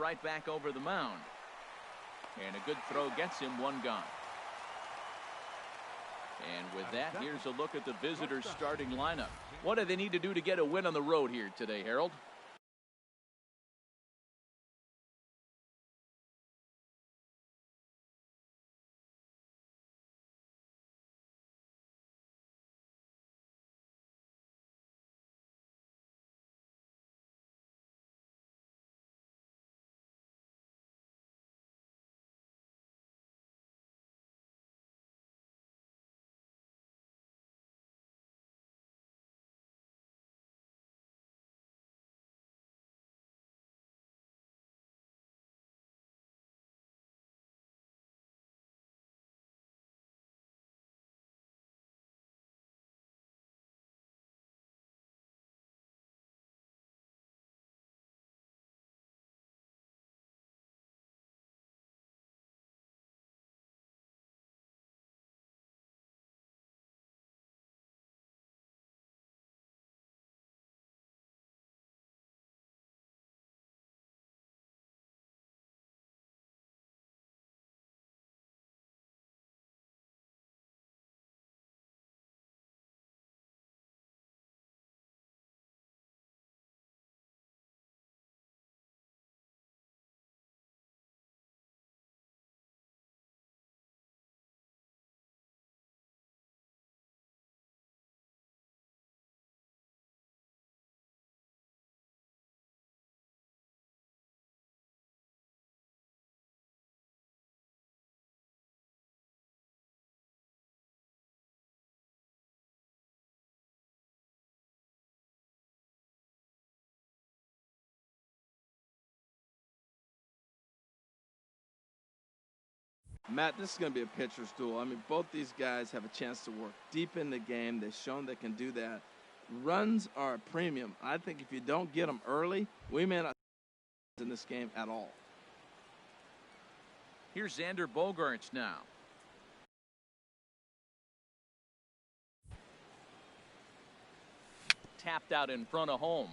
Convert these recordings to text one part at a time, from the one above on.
right back over the mound. And a good throw gets him one gone. And with that, here's a look at the visitors' starting lineup. What do they need to do to get a win on the road here today, Harold? Matt, this is going to be a pitcher's duel. I mean, both these guys have a chance to work deep in the game. They've shown they can do that. Runs are a premium. I think if you don't get them early, we may not in this game at all. Here's Xander Bogaerts now. Tapped out in front of home.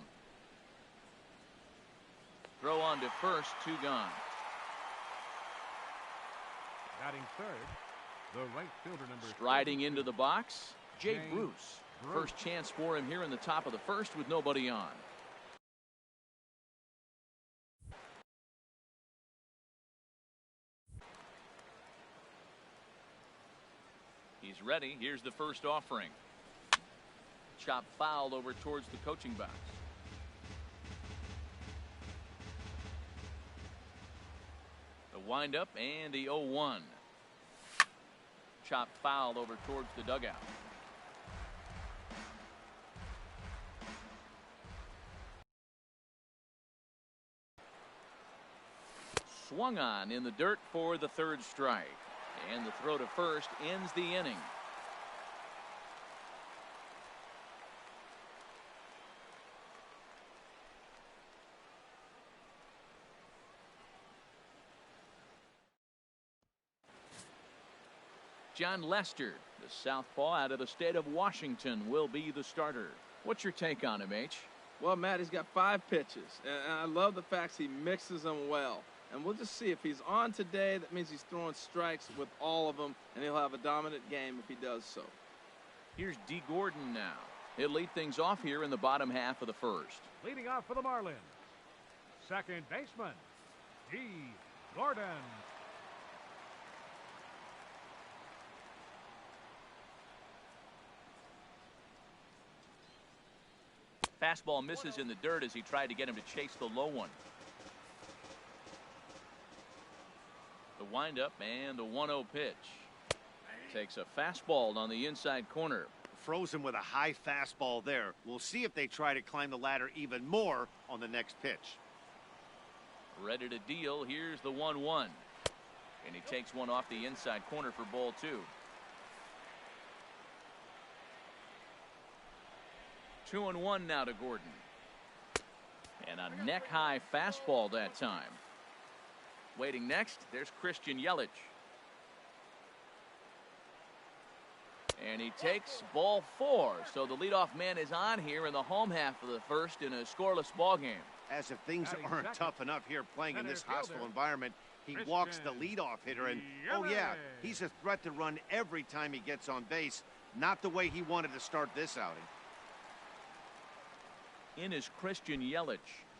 Throw on to first, 2 gone. Batting third, the right fielder number. Striding into the box, Jay Bruce. First chance for him here in the top of the first with nobody on. He's ready. Here's the first offering. Chop foul over towards the coaching box. The windup and the 0-1. Chop foul over towards the dugout. Swung on in the dirt for the 3rd strike. And the throw to first ends the inning. John Lester, the southpaw out of the state of Washington, will be the starter. What's your take on him, H? Well, Matt, he's got 5 pitches, and I love the fact he mixes them well. And we'll just see if he's on today. That means he's throwing strikes with all of them, and he'll have a dominant game if he does so. Here's D. Gordon now. He'll lead things off here in the bottom half of the first. Leading off for the Marlins, second baseman, D. Gordon. Fastball misses in the dirt as he tried to get him to chase the low one. The windup and the 1-0 pitch. Takes a fastball on the inside corner. Frozen with a high fastball there. We'll see if they try to climb the ladder even more on the next pitch. Ready to deal. Here's the 1-1. And he takes one off the inside corner for ball 2. 2-1 now to Gordon. And a neck-high fastball that time. Waiting next, there's Christian Yelich. And he takes ball 4. So the leadoff man is on here in the home half of the first in a scoreless ball game. as if things Batting aren't second, tough enough here playing in center this hostile fielder, environment. He walks the leadoff hitter, and oh yeah, he's a threat to run every time he gets on base. Not the way he wanted to start this outing. In is Christian Yelich.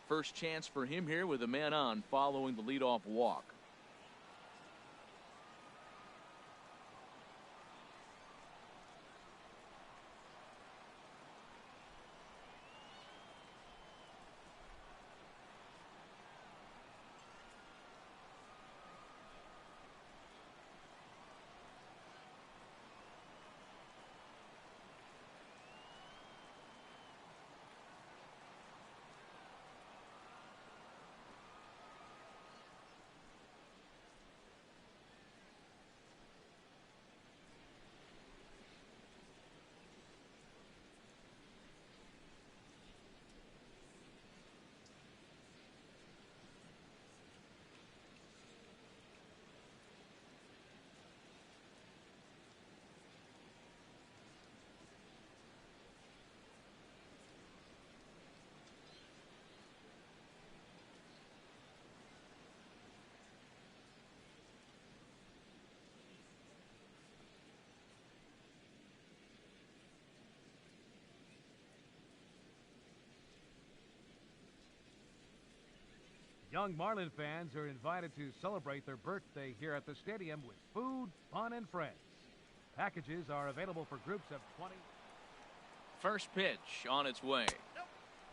First chance for him here with a man on following the leadoff walk. Young Marlin fans are invited to celebrate their birthday here at the stadium with food, fun, and friends. Packages are available for groups of 20. First pitch on its way.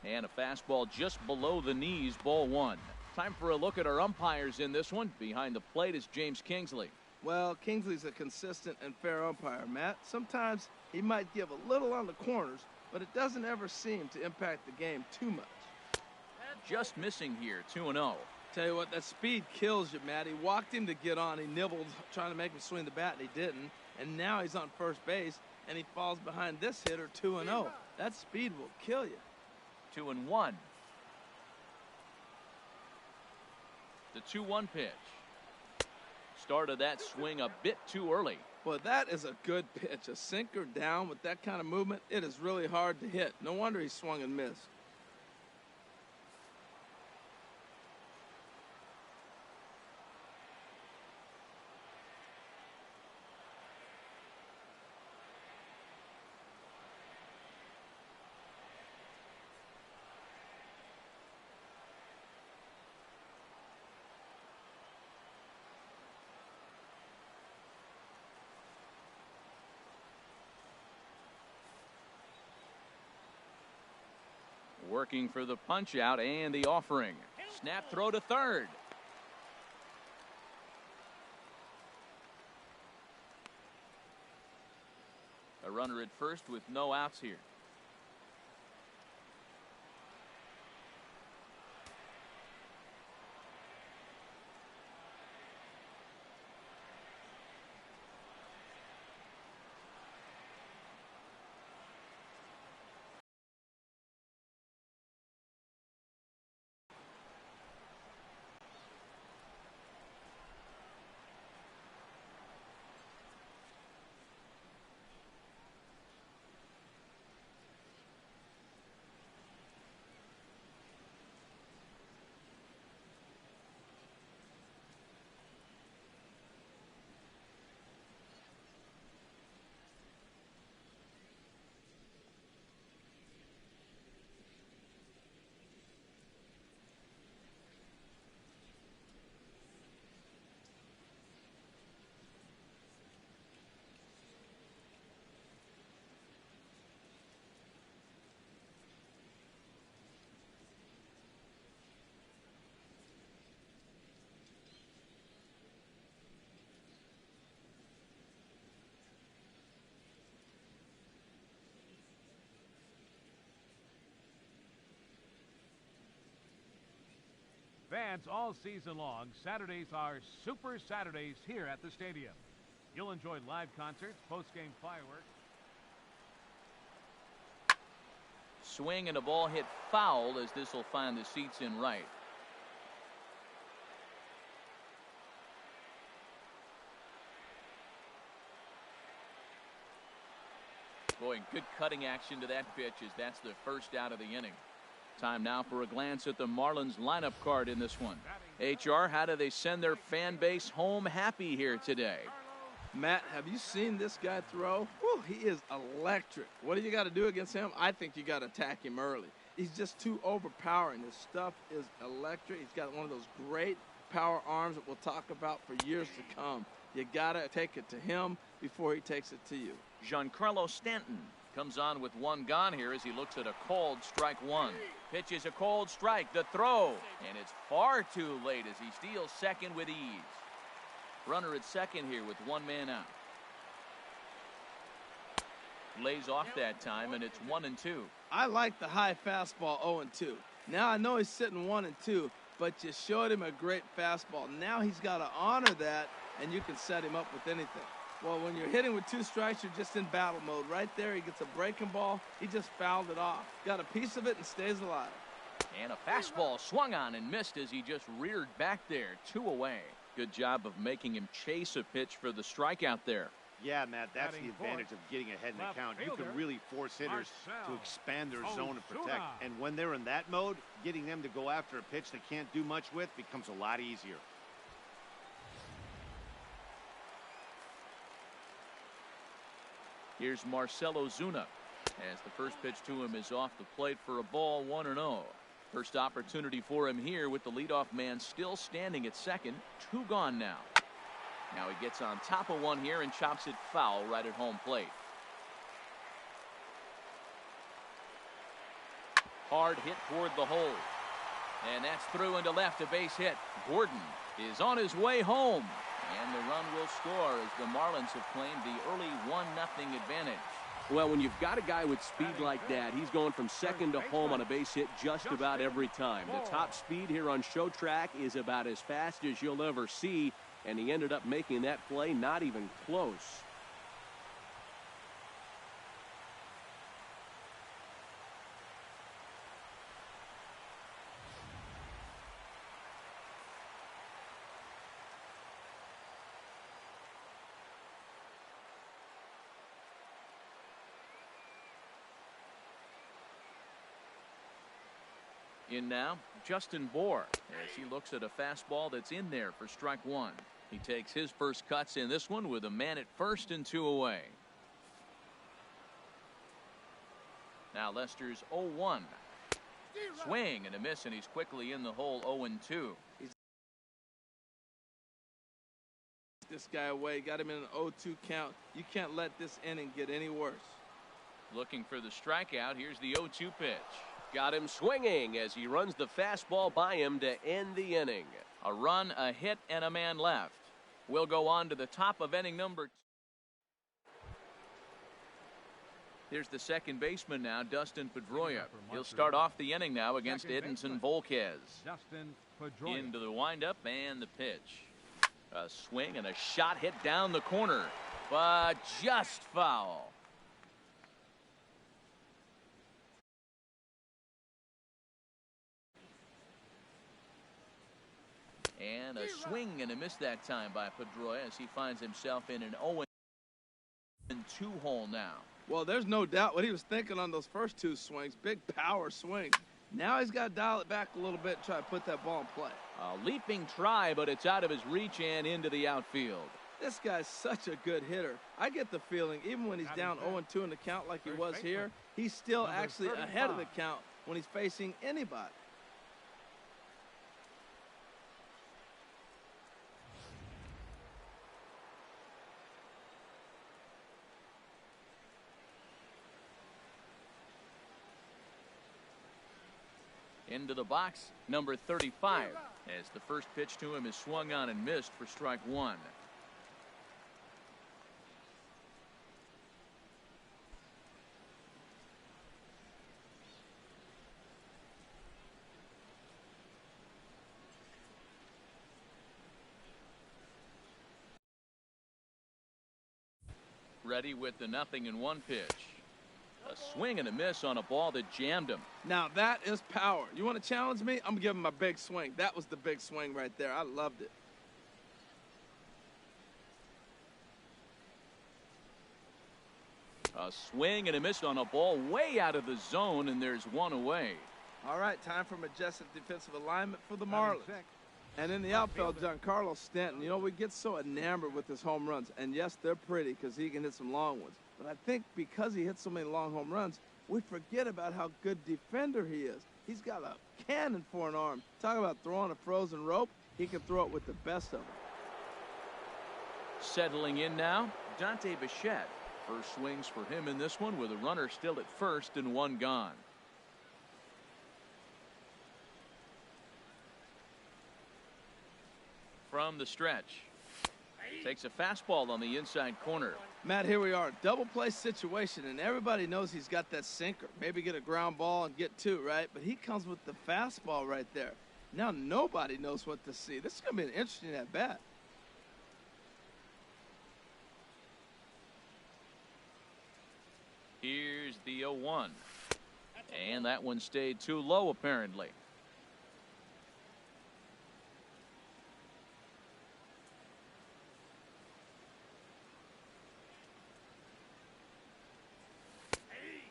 And a fastball just below the knees, ball one. Time for a look at our umpires in this one. Behind the plate is James Kingsley. Well, Kingsley's a consistent and fair umpire, Matt. Sometimes he might give a little on the corners, but it doesn't ever seem to impact the game too much. Just missing here, 2-0. Tell you what, that speed kills you, Matt. He walked him to get on. He nibbled, trying to make him swing the bat, and he didn't. And now he's on first base, and he falls behind this hitter 2-0. That speed will kill you. 2-1. The 2-1 pitch. Started that swing a bit too early. Well, that is a good pitch. A sinker down with that kind of movement, it is really hard to hit. No wonder he swung and missed. Working for the punch out and the offering. Snap throw to third. A runner at first with no outs here. Fans all season long, Saturdays are Super Saturdays here at the stadium. You'll enjoy live concerts, post-game fireworks. Swing and a ball hit foul as this will find the seats in right. Boy, good cutting action to that pitch as that's the first out of the inning. Time now for a glance at the Marlins lineup card in this one. HR, how do they send their fan base home happy here today? Matt, have you seen this guy throw? Whew, he is electric. What do you got to do against him? I think you got to attack him early. He's just too overpowering. His stuff is electric. He's got one of those great power arms that we'll talk about for years to come. You got to take it to him before he takes it to you. Giancarlo Stanton comes on with one gone here as he looks at a called strike one. Pitches a cold strike, the throw, and it's far too late as he steals second with ease. Runner at second here with one man out. Lays off that time, and it's 1-2. I like the high fastball 0-2. Now I know he's sitting 1-2, but you showed him a great fastball. Now he's got to honor that, and you can set him up with anything. Well, when you're hitting with two strikes, you're just in battle mode. Right there, he gets a breaking ball. He just fouled it off. Got a piece of it and stays alive. And a fastball swung on and missed as he just reared back there, 2 away. Good job of making him chase a pitch for the strikeout there. Yeah, Matt, that's the advantage of getting ahead in the count. You can really force hitters to expand their zone and protect. And when they're in that mode, getting them to go after a pitch they can't do much with becomes a lot easier. Here's Marcell Ozuna as the first pitch to him is off the plate for a ball, 1-0. First opportunity for him here with the leadoff man still standing at second. 2 gone now. Now he gets on top of one here and chops it foul right at home plate. Hard hit toward the hole. And that's through into left, a base hit. Gordon is on his way home. And the run will score as the Marlins have claimed the early 1-0 advantage. Well, when you've got a guy with speed like that, he's going from second to home on a base hit just about every time. The top speed here on Show Track is about as fast as you'll ever see, and he ended up making that play not even close. In now, Justin Bohr, as he looks at a fastball that's in there for strike one. He takes his first cuts in this one with a man at first and 2 away. Now Lester's 0-1. Swing and a miss, and he's quickly in the hole 0-2. This guy away, got him in an 0-2 count. You can't let this inning get any worse. Looking for the strikeout. Here's the 0-2 pitch. Got him swinging as he runs the fastball by him to end the inning. A run, a hit, and a man left. We'll go on to the top of inning number 2. Here's the second baseman now, Dustin Pedroia. He'll start off the inning now against Edinson Volquez. Into the windup and the pitch. A swing and a shot hit down the corner, but just foul. And a swing and a miss that time by Pedroia as he finds himself in an 0-2 hole now. Well, there's no doubt what he was thinking on those first 2 swings. Big power swing. Now he's got to dial it back a little bit and try to put that ball in play. A leaping try, but it's out of his reach and into the outfield. This guy's such a good hitter. I get the feeling even when he's down 0-2 in the count like he was here, he's still actually ahead of the count when he's facing anybody. Into the box, number 35, as the first pitch to him is swung on and missed for strike one. Ready with the 0-1 pitch. A swing and a miss on a ball that jammed him. Now that is power. You want to challenge me? I'm giving him a big swing. That was the big swing right there. I loved it. A swing and a miss on a ball way out of the zone, and there's 1 away. All right, time for majestic defensive alignment for the Marlins. And in the outfield, Giancarlo Stanton. You know, we get so enamored with his home runs. And yes, they're pretty because he can hit some long ones. But I think because he hits so many long home runs, we forget about how good defender he is. He's got a cannon for an arm. Talk about throwing a frozen rope. He can throw it with the best of them. Settling in now, Dante Bechet. First swings for him in this one with a runner still at first and one gone. From the stretch. Takes a fastball on the inside corner. Matt, here we are. Double play situation, and everybody knows he's got that sinker. Maybe get a ground ball and get two, right? But he comes with the fastball right there. Now nobody knows what to see. This is going to be an interesting at-bat. Here's the 0-1. And that one stayed too low, apparently.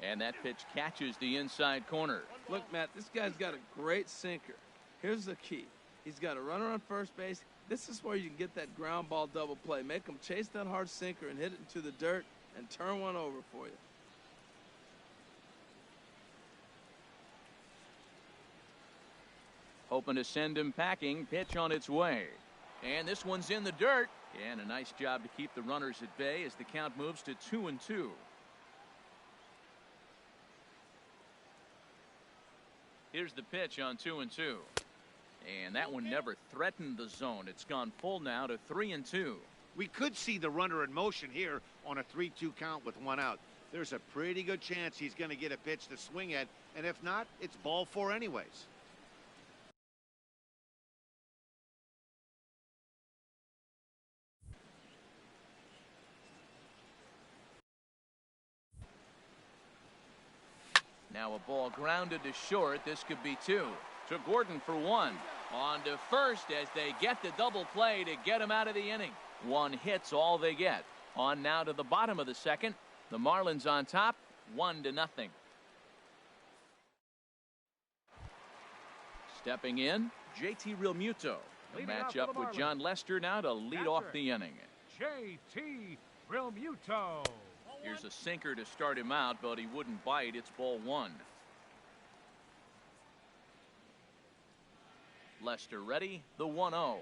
And that pitch catches the inside corner. Look, Matt, this guy's got a great sinker. Here's the key. He's got a runner on first base. This is where you can get that ground ball double play. Make him chase that hard sinker and hit it into the dirt and turn one over for you. Hoping to send him packing. Pitch on its way. And this one's in the dirt. And a nice job to keep the runners at bay as the count moves to 2-2. Here's the pitch on 2-2. And that one never threatened the zone. It's gone full now to 3-2. We could see the runner in motion here on a 3-2 count with one out. There's a pretty good chance he's going to get a pitch to swing at, and if not, it's ball four anyways. Now a ball grounded to short. This could be two. To Gordon for one. On to first as they get the double play to get him out of the inning. One hit's all they get. On now to the bottom of the second. The Marlins on top, 1-0. Stepping in, JT Realmuto. The matchup with John Lester now to lead off the inning. JT Realmuto. Here's a sinker to start him out, but he wouldn't bite. It's ball one. Lester ready, the 1-0.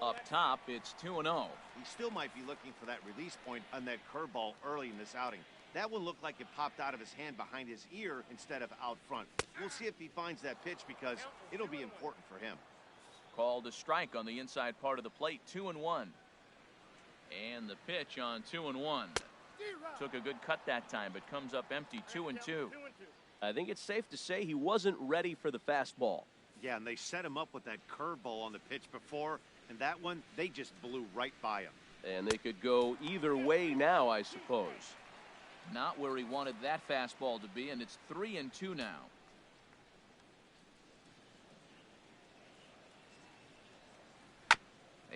Up top, it's 2-0. He still might be looking for that release point on that curveball early in this outing. That one looked like it popped out of his hand behind his ear instead of out front. We'll see if he finds that pitch because it'll be important for him. Called a strike on the inside part of the plate, 2-1. And the pitch on 2-1. Took a good cut that time, but comes up empty, 2-2. I think it's safe to say he wasn't ready for the fastball. Yeah, and they set him up with that curveball on the pitch before, and that one, they just blew right by him. And they could go either way now, I suppose. Not where he wanted that fastball to be, and it's 3-2 now.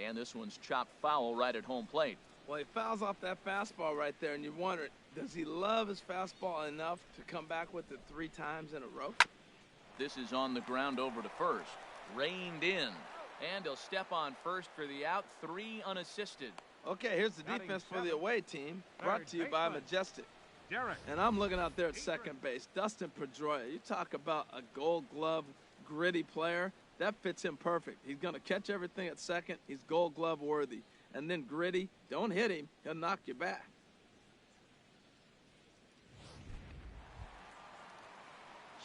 And this one's chopped foul right at home plate. Well, he fouls off that fastball right there, and you wonder, does he love his fastball enough to come back with it 3 times in a row? This is on the ground over to first. Reined in. And he'll step on first for the out. 3 unassisted. Okay, here's the defense for the away team. Brought to you by Majestic. Derek. And I'm looking out there at second base. Dustin Pedroia. You talk about a gold glove, gritty player. That fits him perfect. He's going to catch everything at second. He's gold glove worthy. And then gritty. Don't hit him. He'll knock you back.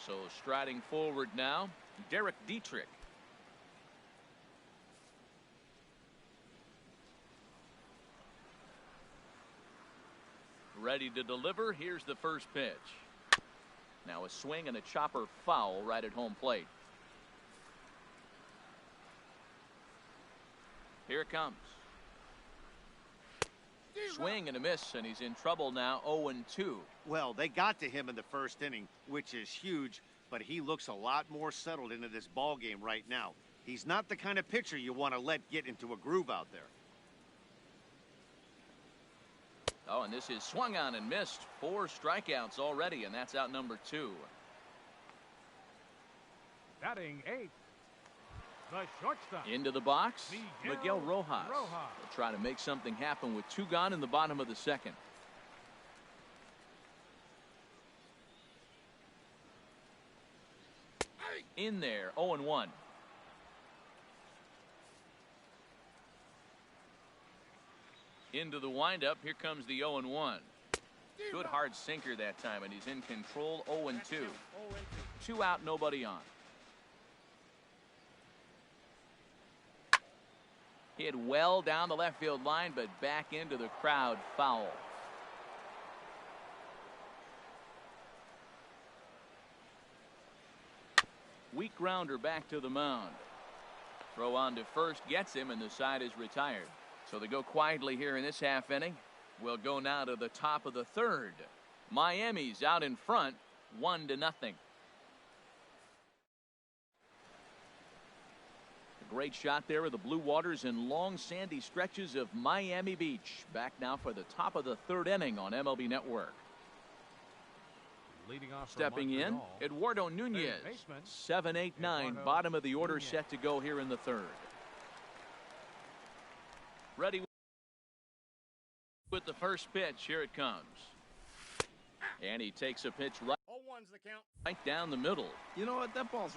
So striding forward now, Derek Dietrich. Ready to deliver. Here's the first pitch. Now a swing and a chopper foul right at home plate. Here it comes. Swing and a miss, and he's in trouble now, 0-2. Well, they got to him in the first inning, which is huge, but he looks a lot more settled into this ball game right now. He's not the kind of pitcher you want to let get into a groove out there. Oh, and this is swung on and missed. 4 strikeouts already, and that's out number 2. Batting 8th, the shortstop. Into the box, Miguel Rojas. Will try to make something happen with 2 gone in the bottom of the 2nd. In there, 0-1. Into the windup. Here comes the 0-1. Good hard sinker that time, and he's in control. 0-2. 2 out, nobody on. Hit well down the left field line, but back into the crowd. Foul. Weak grounder back to the mound. Throw on to first gets him, and the side is retired. So they go quietly here in this half inning. We'll go now to the top of the 3rd. Miami's out in front, 1-0. A great shot there of the Blue Waters in long sandy stretches of Miami Beach. Back now for the top of the 3rd inning on MLB Network. Leading off Stepping in, Eduardo Nunez. 7, 8, 9. Bottom of the order set to go here in the 3rd. Ready with the first pitch. Here it comes. And he takes a pitch right down the middle. You know what? That ball's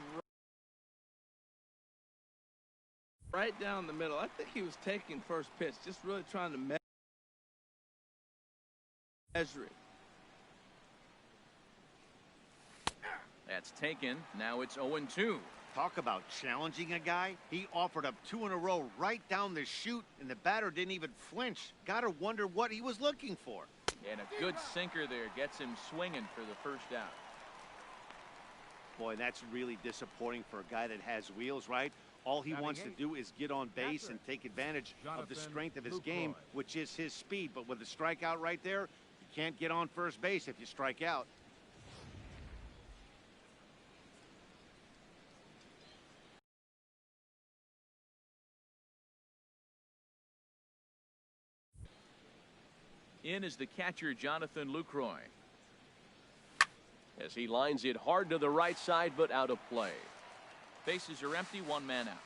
right down the middle. I think he was taking first pitch, just really trying to measure it. That's taken. Now it's 0-2. Talk about challenging a guy. He offered up 2 in a row right down the chute, and the batter didn't even flinch. Gotta wonder what he was looking for. And a good sinker there gets him swinging for the first out. Boy, that's really disappointing for a guy that has wheels, right? All he wants to do is get on base and take advantage of the strength of his game, which is his speed. But with a strikeout right there, you can't get on first base if you strike out. In is the catcher, Jonathan Lucroy. As he lines it hard to the right side, but out of play. Bases are empty, 1 man out.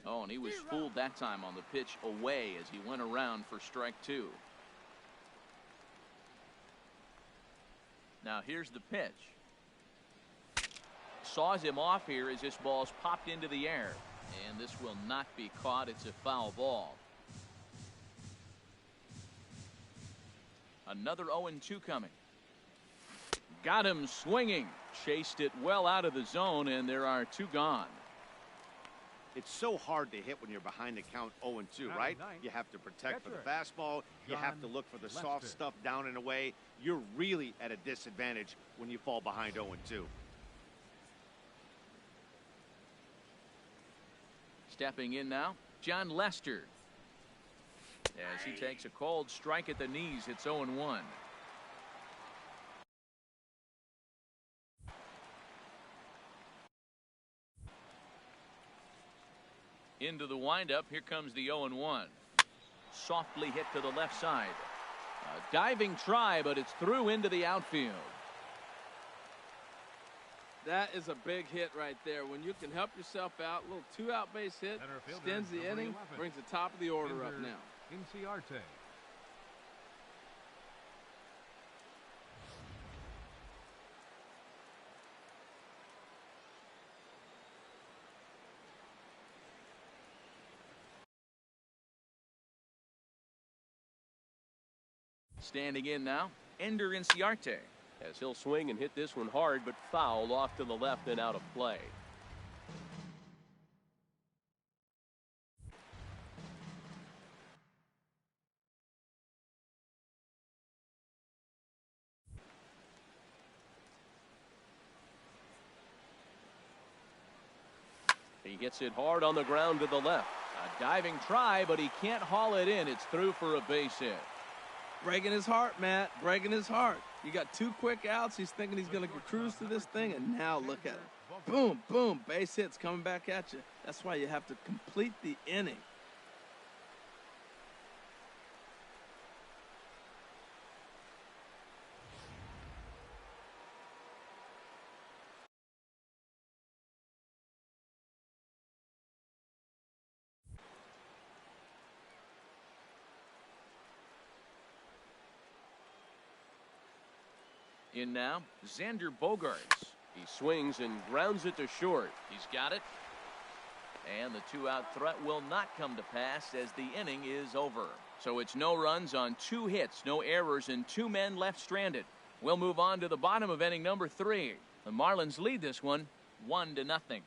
Oh, and he was fooled that time on the pitch away as he went around for strike 2. Now here's the pitch. Saws him off here as this ball's popped into the air. And this will not be caught. It's a foul ball. Another 0-2 coming. Got him swinging. Chased it well out of the zone, and there are 2 gone. It's so hard to hit when you're behind the count 0-2, right? You have to protect for the fastball. You have to look for the soft stuff down and away. You're really at a disadvantage when you fall behind 0-2. Stepping in now, John Lester. As he takes a cold strike at the knees, it's 0-1. Into the windup, here comes the 0-1. Softly hit to the left side. A diving try, but it's through into the outfield. That is a big hit right there. When you can help yourself out, a little 2-out base hit, extends the inning, brings the top of the order up now. Inciarte. Standing in now, Ender Inciarte. As he'll swing and hit this one hard, but foul off to the left and out of play. He gets it hard on the ground to the left. A diving try, but he can't haul it in. It's through for a base hit. Breaking his heart, Matt. Breaking his heart. You got 2 quick outs. He's thinking he's going to cruise through this thing, and now look at it. Boom, boom. Base hits coming back at you. That's why you have to complete the inning. In now, Xander Bogaerts. He swings and grounds it to short. He's got it. And the two-out threat will not come to pass as the inning is over. So it's no runs on 2 hits, no errors, and 2 men left stranded. We'll move on to the bottom of inning number 3. The Marlins lead this one 1-0.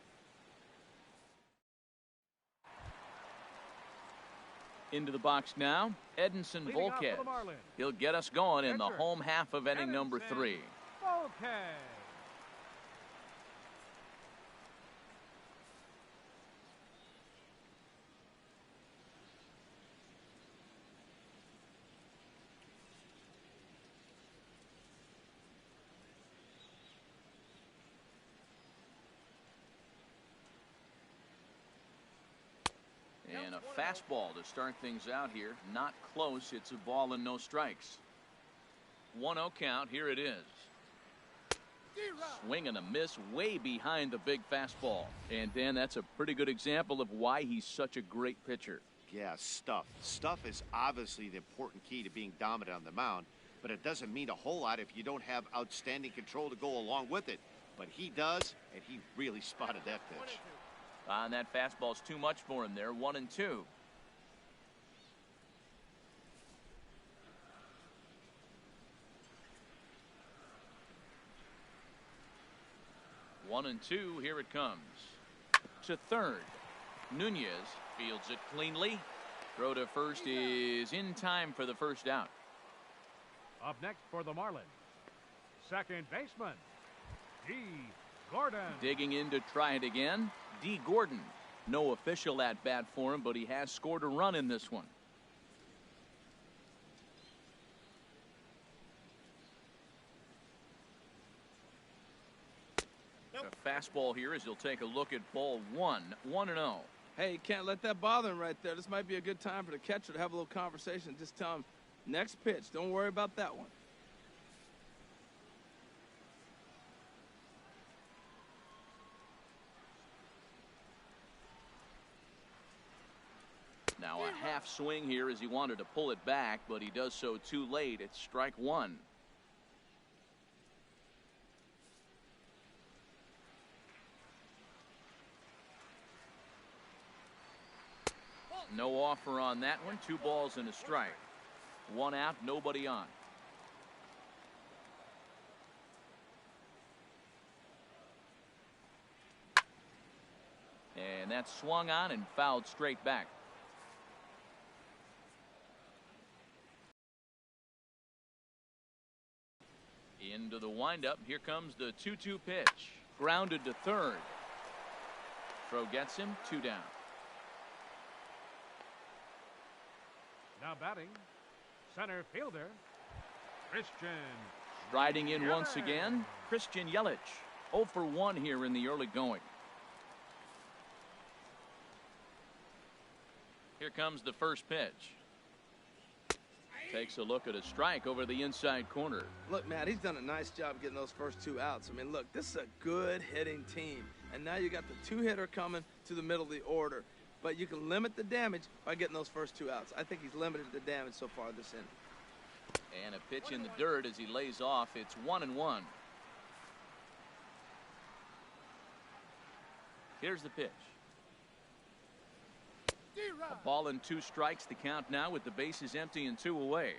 Into the box now, Edinson Volquez. He'll get us going in the home half of inning number 3. Volquez. And a fastball to start things out here. Not close. It's a ball and no strikes. 1-0 count. Here it is. Swing and a miss way behind the big fastball. And Dan, that's a pretty good example of why he's such a great pitcher. Yeah, stuff. Stuff is obviously the important key to being dominant on the mound, but it doesn't mean a whole lot if you don't have outstanding control to go along with it. But he does, and he really spotted that pitch. And that fastball's too much for him there. 1-2. One and two. Here it comes. To third. Nunez fields it cleanly. Throw to first is in time for the first out. Up next for the Marlins, second baseman, D. Gordon. Digging in to try it again. D. Gordon. No official at bat for him, but he has scored a run in this one. A fastball here as he'll take a look at ball 1. 1-0. Hey, you can't let that bother him right there. This might be a good time for the catcher to have a little conversation. Just tell him, next pitch. Don't worry about that one. Now a half swing here as he wanted to pull it back, but he does so too late. It's strike 1. No offer on that one. 2 balls and a strike. 1 out, nobody on. And that's swung on and fouled straight back. Into the windup. Here comes the 2-2 pitch. Grounded to third. Throw gets him. 2 down. Now batting, center fielder, Christian. Striding in once again, Christian Yelich. 0 for 1 here in the early going. Here comes the first pitch. Takes a look at a strike over the inside corner. Look, Matt, he's done a nice job getting those first 2 outs. I mean, look, this is a good hitting team. And now you got the 2-hitter coming to the middle of the order. But you can limit the damage by getting those first 2 outs. I think he's limited the damage so far this inning. And a pitch in the dirt as he lays off. It's 1-1. Here's the pitch. A ball and 2 strikes the count now with the bases empty and 2 away.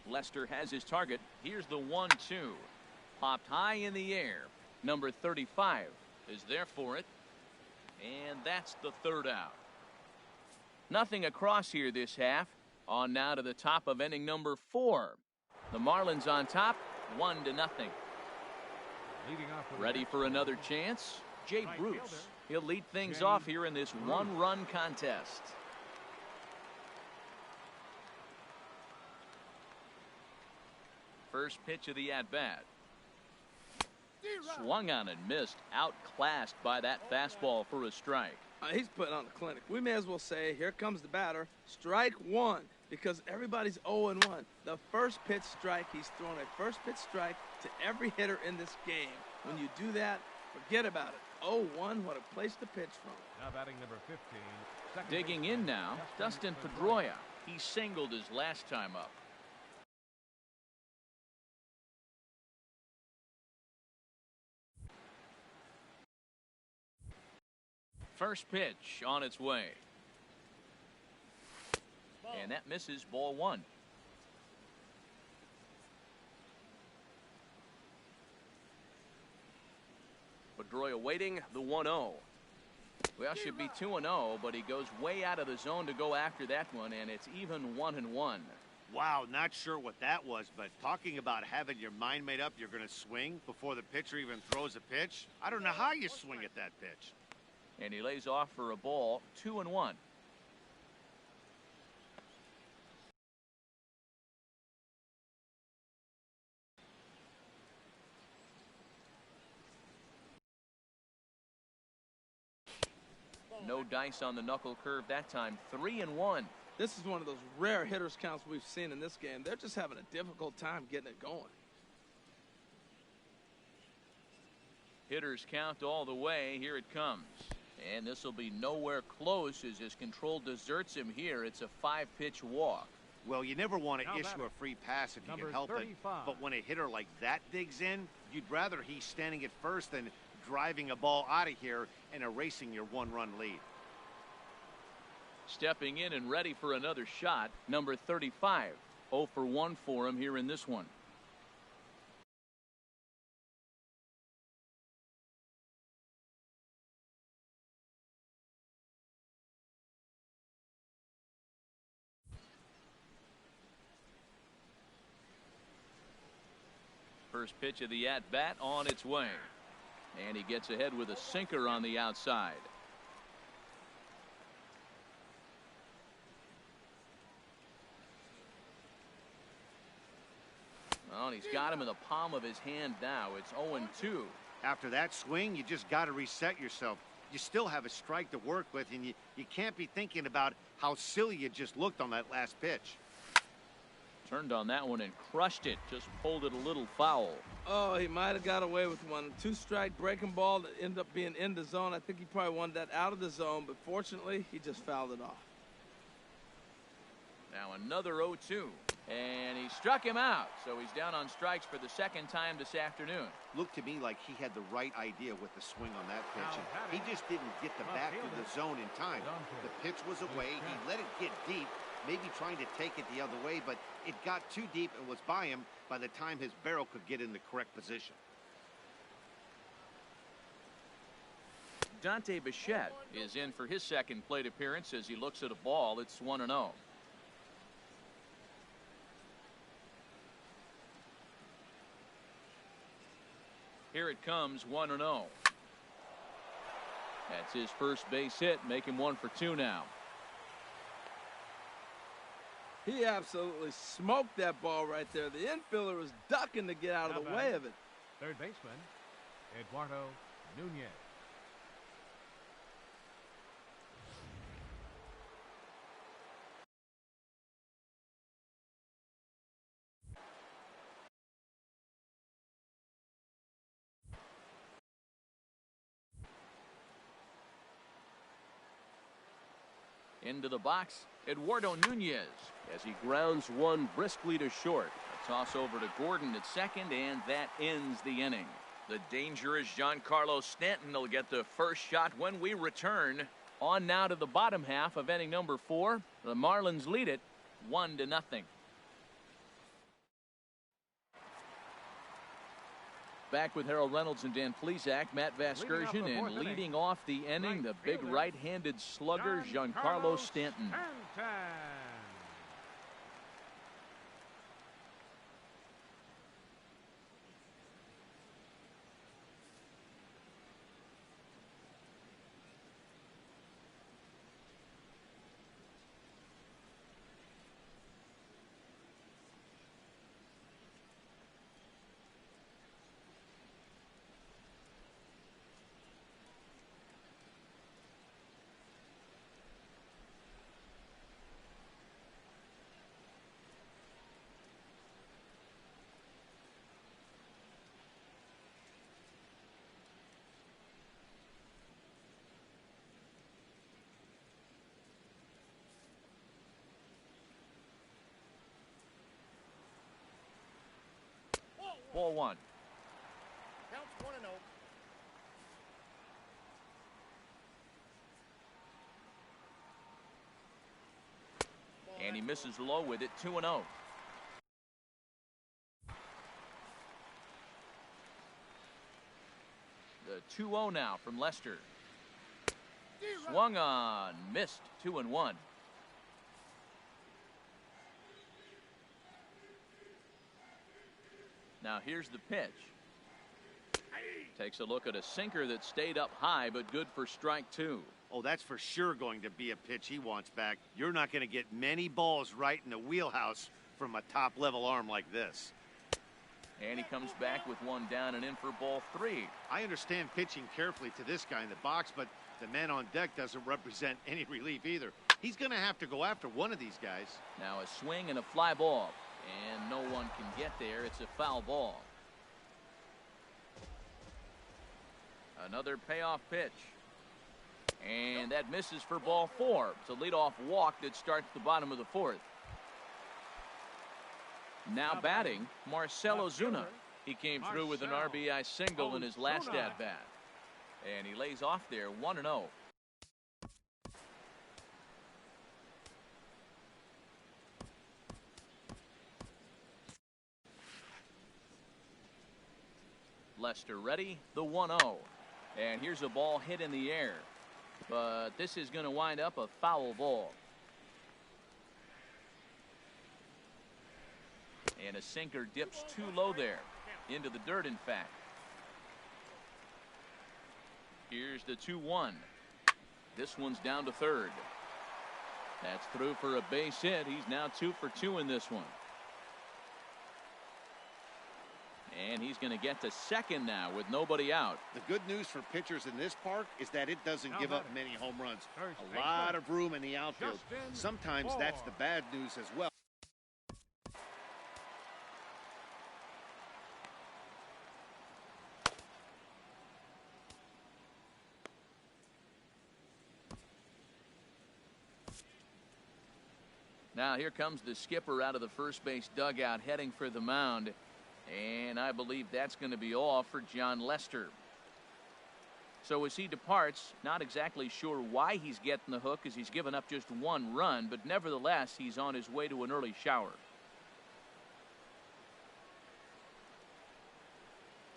Lester has his target. Here's the 1-2. Popped high in the air. Number 35 is there for it. And that's the 3rd out. Nothing across here this half. On now to the top of inning number 4. The Marlins on top, 1-0. Ready for another chance? Jay Bruce. He'll lead things off here in this 1-run contest. First pitch of the at-bat. Swung on and missed. Outclassed by that fastball for a strike. He's putting on a clinic. We may as well say, here comes the batter. Strike 1, because everybody's 0-1. The first pitch strike, he's thrown a first pitch strike to every hitter in this game. When you do that, forget about it. 0-1, what a place to pitch from. Now batting number 15, Digging in now, Dustin Pedroia. He singled his last time up. First pitch on its way. And that misses, ball one. Pedroia waiting, the 1-0. Well, should be 2-0, but he goes way out of the zone to go after that one, and it's even 1-1. Wow, not sure what that was, but talking about having your mind made up you're going to swing before the pitcher even throws a pitch, I don't know how you swing at that pitch. And he lays off for a ball, 2-1. No dice on the knuckle curve that time. 3-1. This is one of those rare hitters counts we've seen in this game. They're just having a difficult time getting it going. Hitters count all the way. Here it comes. And this will be nowhere close as his control deserts him here. It's a 5-pitch walk. Well, you never want to issue a free pass if you can help it. But when a hitter like that digs in, you'd rather he's standing at first than driving a ball out of here and erasing your one-run lead. Stepping in and ready for another shot, number 35. 0 for 1 for him here in this one. First pitch of the at-bat on its way. And he gets ahead with a sinker on the outside. Well, and he's got him in the palm of his hand now. It's 0-2. After that swing, you just got to reset yourself. You still have a strike to work with, and you can't be thinking about how silly you just looked on that last pitch. Turned on that one and crushed it. Just pulled it a little foul. Oh, he might have got away with one. 2-strike breaking ball that ended up being in the zone. I think he probably wanted that out of the zone, but fortunately, he just fouled it off. Now another 0-2. And he struck him out. So he's down on strikes for the second time this afternoon. Looked to me like he had the right idea with the swing on that pitch. He just didn't get the bat to the zone in time. The pitch was away. He let it get deep, maybe trying to take it the other way, but it got too deep and was by him by the time his barrel could get in the correct position. Dante Bechet is in for his second plate appearance as he looks at a ball. It's 1-0. Here it comes, 1-0. That's his first base hit, make him 1 for 2 now. He absolutely smoked that ball right there. The infielder was ducking to get out of the way of it. Third baseman, Eduardo Nunez. Into the box, Eduardo Nunez as he grounds one briskly to short. A toss over to Gordon at second, and that ends the inning. The dangerous Giancarlo Stanton will get the first shot when we return. On now to the bottom half of inning number 4. The Marlins lead it 1-0. Back with Harold Reynolds and Dan Plesac, Matt Vasgersian, and leading off the inning, the big right-handed slugger, Giancarlo Stanton. Ball one. Counts 1-0. And he misses low with it, 2-0. The 2-0 now from Lester. Swung on, missed, 2-1. Now here's the pitch. Takes a look at a sinker that stayed up high, but good for strike two. Oh, that's for sure going to be a pitch he wants back. You're not going to get many balls right in the wheelhouse from a top-level arm like this. And he comes back with one down and in for ball three. I understand pitching carefully to this guy in the box, but the man on deck doesn't represent any relief either. He's going to have to go after one of these guys. Now a swing and a fly ball. And no one can get there. It's a foul ball. Another payoff pitch. And that misses for ball four. It's a leadoff walk that starts the bottom of the fourth. Now batting, Marcell Ozuna. He came through with an RBI single in his last at-bat. And he lays off there, 1-0. Lester ready, the 1-0. And here's a ball hit in the air. But this is going to wind up a foul ball. And a sinker dips too low there. Into the dirt, in fact. Here's the 2-1. This one's down to third. That's through for a base hit. He's now 2 for 2 in this one. And he's going to get to second now with nobody out. The good news for pitchers in this park is that it doesn't give up many home runs. A lot of room in the outfield. Sometimes that's the bad news as well. Now here comes the skipper out of the first base dugout heading for the mound. And I believe that's going to be all for John Lester. So as he departs, not exactly sure why he's getting the hook, as he's given up just one run, but nevertheless he's on his way to an early shower.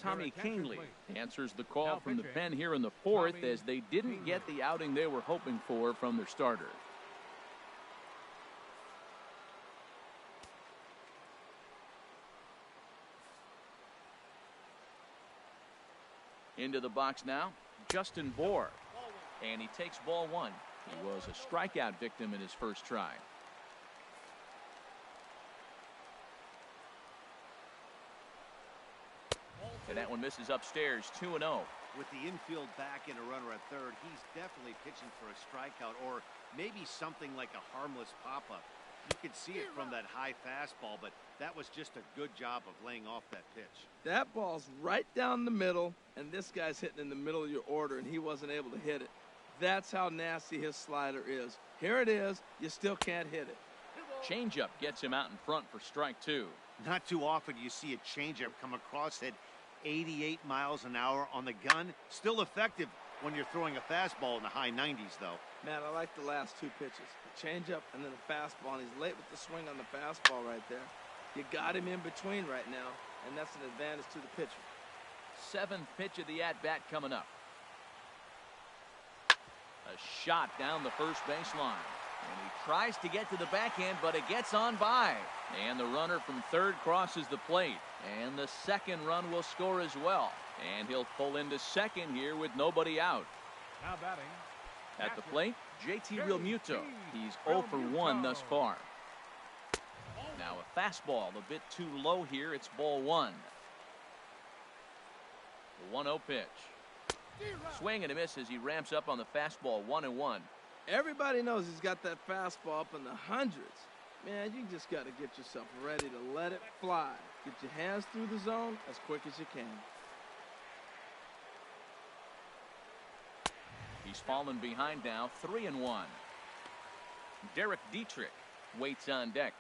Tommy Kahnle answers the call from the pen here in the fourth, as they didn't get the outing they were hoping for from their starter. Into the box now, Justin Bohr. And he takes ball one. He was a strikeout victim in his first try. And that one misses upstairs, 2-0. With the infield back and a runner at third, he's definitely pitching for a strikeout or maybe something like a harmless pop-up. You could see it from that high fastball, but that was just a good job of laying off that pitch. That ball's right down the middle, and this guy's hitting in the middle of your order, and he wasn't able to hit it. That's how nasty his slider is. Here it is. You still can't hit it. Changeup gets him out in front for strike two. Not too often you see a changeup come across at 88 miles an hour on the gun. Still effective when you're throwing a fastball in the high 90s, though. Man, I like the last two pitches. The changeup and then the fastball, and he's late with the swing on the fastball right there. You got him in between right now, and that's an advantage to the pitcher. Seventh pitch of the at-bat coming up. A shot down the first baseline. And he tries to get to the backhand, but it gets on by. And the runner from third crosses the plate. And the second run will score as well. And he'll pull into second here with nobody out. Now batting. At the plate, JT Realmuto. He's 0 for 1 thus far. Now a fastball a bit too low here. It's ball one. The 1-0 pitch. Swing and a miss as he ramps up on the fastball, 1-1. Everybody knows he's got that fastball up in the hundreds. Man, you just got to get yourself ready to let it fly. Get your hands through the zone as quick as you can. He's fallen behind now, 3-1. Derek Dietrich waits on deck.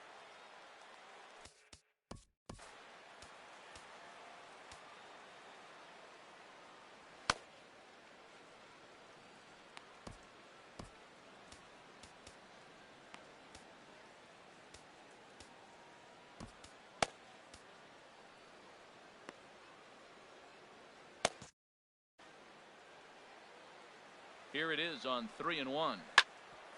Here it is on 3-1.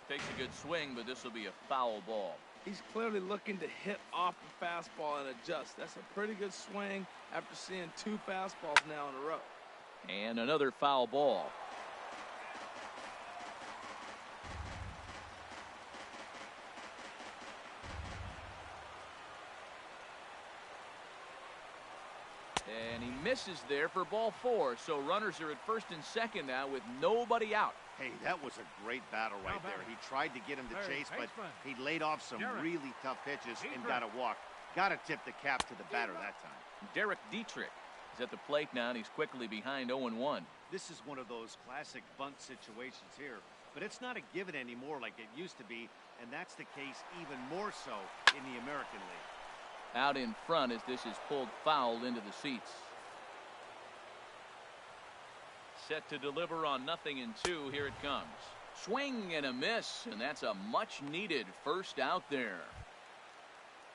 Takes a good swing, but this will be a foul ball. He's clearly looking to hit off the fastball and adjust. That's a pretty good swing after seeing 2 fastballs now in a row. And another foul ball. And he misses there for ball 4. So runners are at first and second now with nobody out. Hey, that was a great battle right there. He tried to get him to chase, but he laid off some really tough pitches and got a walk. Got to tip the cap to the batter that time. Derek Dietrich is at the plate now, and he's quickly behind 0-1. This is one of those classic bunt situations here, but it's not a given anymore like it used to be, and that's the case even more so in the American League. Out in front as this is pulled foul into the seats. Set to deliver on 0-2. Here it comes. Swing and a miss, and that's a much needed first out there.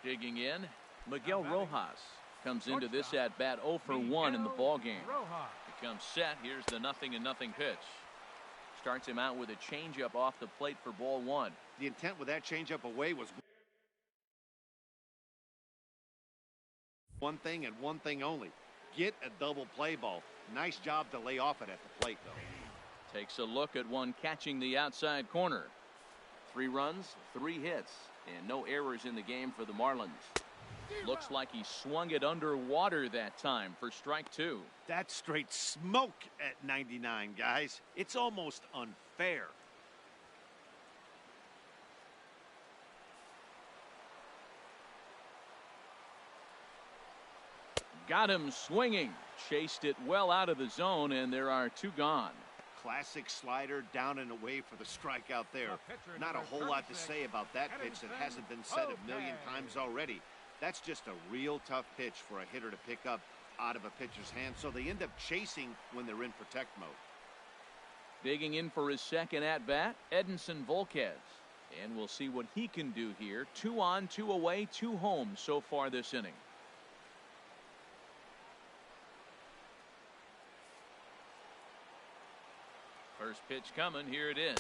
Digging in, Miguel Rojas comes into this at bat 0 for 1 in the ball game. He comes set. Here's the 0-0 pitch. Starts him out with a changeup off the plate for ball 1. The intent with that changeup away was one thing and one thing only. Get a double play ball. Nice job to lay off it at the plate, though. Takes a look at one catching the outside corner. 3 runs, 3 hits, and no errors in the game for the Marlins. Looks like he swung it underwater that time for strike 2. That's straight smoke at 99, guys. It's almost unfair. Got him swinging. Chased it well out of the zone, and there are 2 gone. Classic slider down and away for the strikeout there. Not a whole lot to say about that pitch that hasn't been said a million times already. That's just a real tough pitch for a hitter to pick up out of a pitcher's hand, so they end up chasing when they're in protect mode. Digging in for his second at-bat, Edinson Volquez. And we'll see what he can do here. 2 on, 2 away, 2 home so far this inning. First pitch coming. Here it is.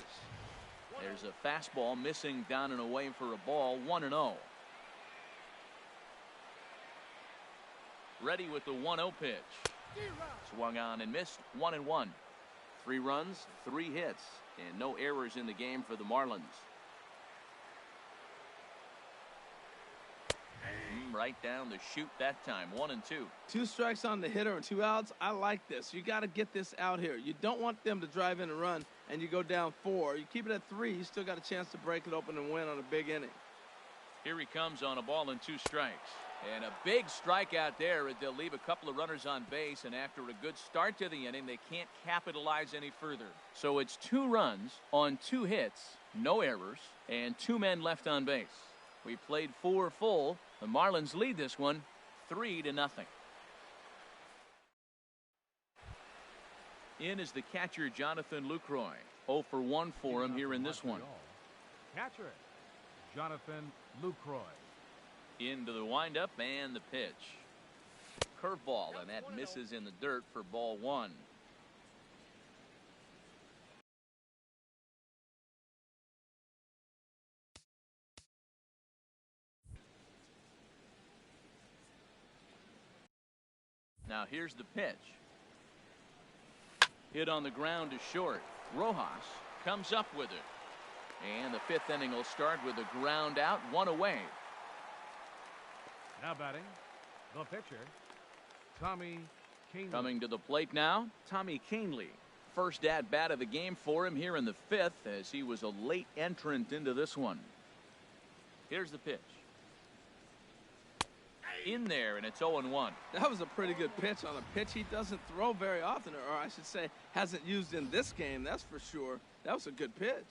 There's a fastball missing down and away for a ball. 1-0. Ready with the 1-0 pitch. Swung on and missed. 1-1. 3 runs, 3 hits, and no errors in the game for the Marlins. Right down the chute that time. 1-2. 2 strikes on the hitter and 2 outs. I like this. You got to get this out here. You don't want them to drive in and run and you go down 4. You keep it at 3. You still got a chance to break it open and win on a big inning. Here he comes on a ball and 2 strikes. And a big strikeout there as they'll leave a couple of runners on base, and after a good start to the inning, they can't capitalize any further. So it's 2 runs on 2 hits, no errors, and 2 men left on base. We played 4 full. The Marlins lead this one 3-0. In is the catcher, Jonathan Lucroy. 0 for 1 for him here in this one. Catcher, Jonathan Lucroy. Into the windup and the pitch. Curveball, and that misses in the dirt for ball 1. Now here's the pitch. Hit on the ground to short. Rojas comes up with it. And the 5th inning will start with a ground out, 1 away. Now batting, the pitcher, Tommy Kahnle. Coming to the plate now, Tommy Kahnle. First at-bat of the game for him here in the 5th, as he was a late entrant into this one. Here's the pitch. In there, and it's 0-1. That was a pretty good pitch on a pitch he doesn't throw very often, or I should say hasn't used in this game, that's for sure. That was a good pitch.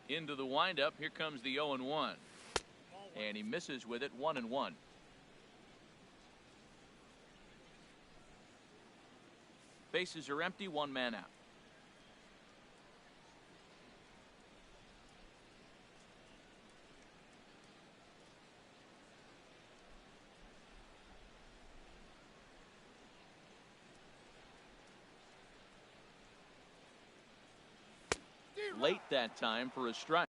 Into the windup, here comes the 0-1. And he misses with it. 1-1. Bases are empty, 1 man out. Late that time for a strike.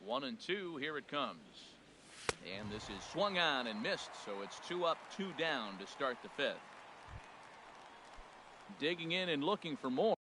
1-2, here it comes. And this is swung on and missed, so it's 2 up, 2 down to start the 5th. Digging in and looking for more.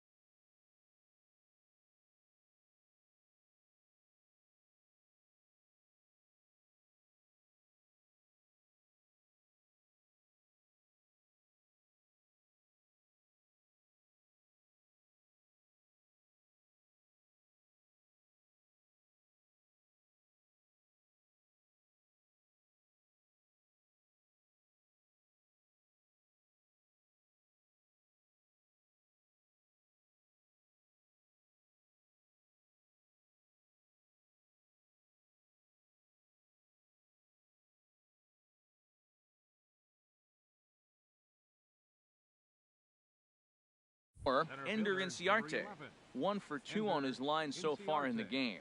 Ender Inciarte, 1 for 2 on his line so far in the game.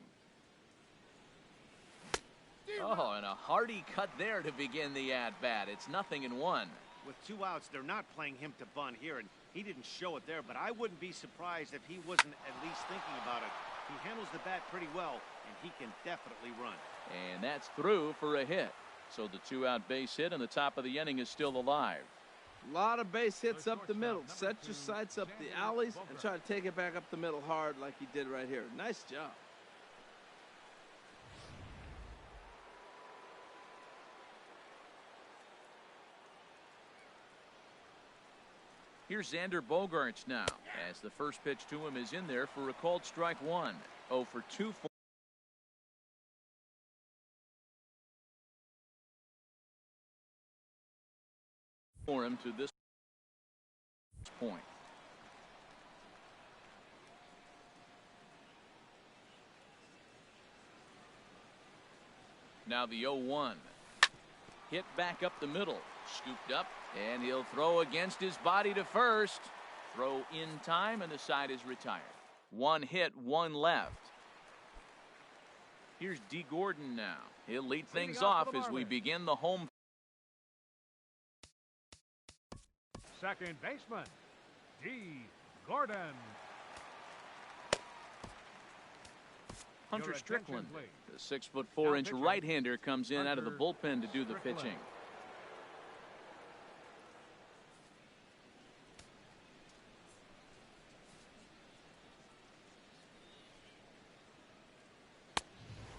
Oh, and a hearty cut there to begin the at-bat. It's 0-1. With 2 outs, they're not playing him to bunt here, and he didn't show it there, but I wouldn't be surprised if he wasn't at least thinking about it. He handles the bat pretty well, and he can definitely run. And that's through for a hit. So the 2-out base hit, and the top of the inning is still alive. A lot of base hits up the middle. Set your sights up the alleys and try to take it back up the middle hard like he did right here. Nice job. Here's Xander Bogaerts now, as the first pitch to him is in there for a called strike 1. 0 for 2 for him to this point. Now the 0-1. Hit back up the middle. Scooped up, and he'll throw against his body to first. Throw in time, and the side is retired. 1 hit, 1 left. Here's D. Gordon now. He'll lead things off as we begin the home. Second baseman, D. Gordon. Hunter Strickland, the 6'4" right-hander, comes in out of the bullpen to do the pitching.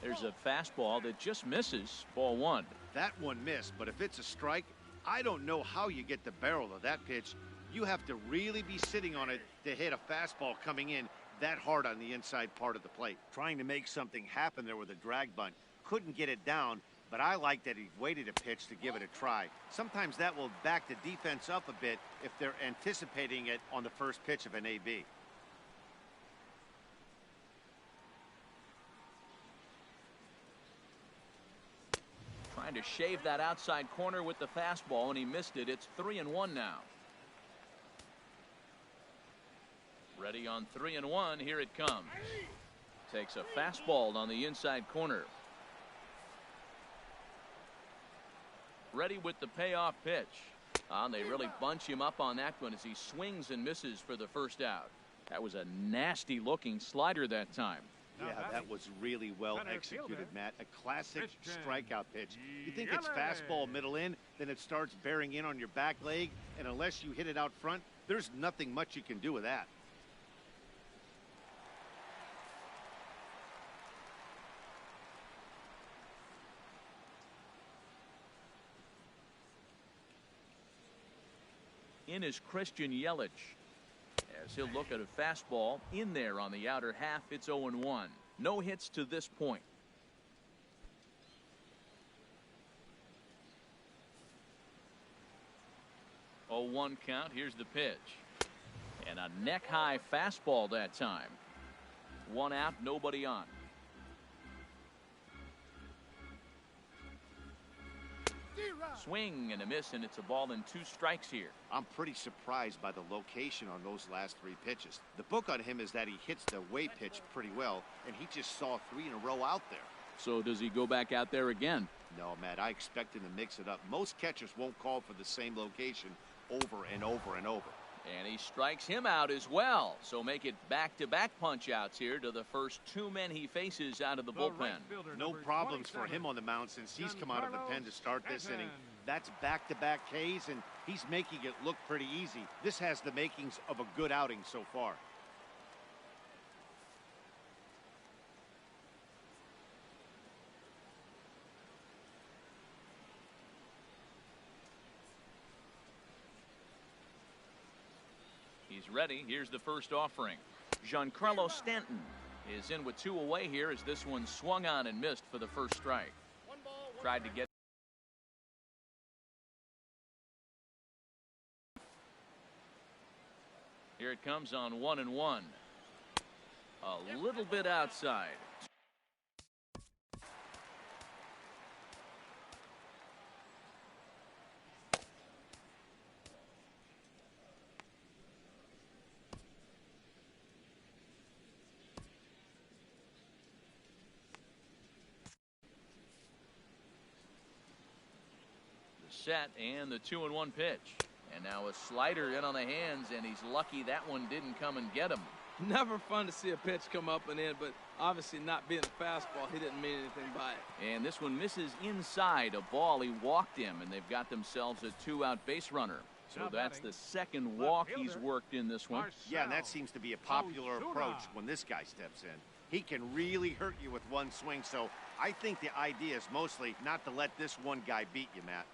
There's a fastball that just misses. Ball 1. That one missed, but if it's a strike, I don't know how you get the barrel of that pitch. You have to really be sitting on it to hit a fastball coming in that hard on the inside part of the plate. Trying to make something happen there with a drag bunt. Couldn't get it down, but I like that he waited a pitch to give it a try. Sometimes that will back the defense up a bit if they're anticipating it on the first pitch of an AB. Trying to shave that outside corner with the fastball, and he missed it. It's 3-1 now. Ready on 3-1. Here it comes. Takes a fastball on the inside corner. Ready with the payoff pitch. They really bunch him up on that one as he swings and misses for the first out. That was a nasty looking slider that time. Yeah, that was really well executed, Matt. A classic strikeout pitch. You think it's fastball middle in, then it starts bearing in on your back leg, and unless you hit it out front, there's nothing much you can do with that. In is Christian Yelich, as he'll look at a fastball in there on the outer half. It's 0-1. No hits to this point. Oh, 1 count. Here's the pitch. And a neck-high fastball that time. 1 out, nobody on. Swing and a miss, and it's a ball and 2 strikes here. I'm pretty surprised by the location on those last 3 pitches. The book on him is that he hits the away pitch pretty well, and he just saw 3 in a row out there. So does he go back out there again? No, Matt, I expect him to mix it up. Most catchers won't call for the same location over and over and over. And he strikes him out as well. So make it back-to-back punch-outs here to the first two men he faces out of the bullpen. No problems for him on the mound since he's come out of the pen to start this inning. That's back-to-back Ks, and he's making it look pretty easy. This has the makings of a good outing so far. He's ready. Here's the first offering. Giancarlo Stanton is in with two away here as this one swung on and missed for the first strike. Tried to get. Here it comes on 1-1. A little bit outside. Set and the 2-1 pitch, and now a slider in on the hands, and he's lucky that one didn't come and get him. Never fun to see a pitch come up and in, but obviously not being a fastball, he didn't mean anything by it. And this one misses inside a ball. He walked him, and they've got themselves a two-out base runner. So that's the second walk he's worked in this one. Yeah, and that seems to be a popular approach when this guy steps in. He can really hurt you with one swing, so I think the idea is mostly not to let this one guy beat you, Matt.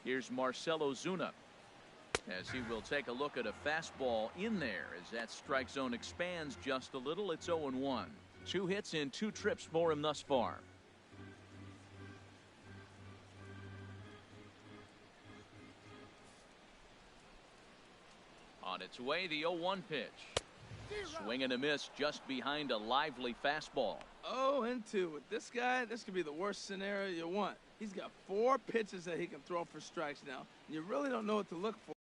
Here's Marcell Ozuna as he will take a look at a fastball in there as that strike zone expands just a little. It's 0-1. 2 hits in 2 trips for him thus far. On its way, the 0-1 pitch. Swing and a miss just behind a lively fastball. 0-2 with this guy. This could be the worst scenario you want. He's got 4 pitches that he can throw for strikes now. You really don't know what to look for.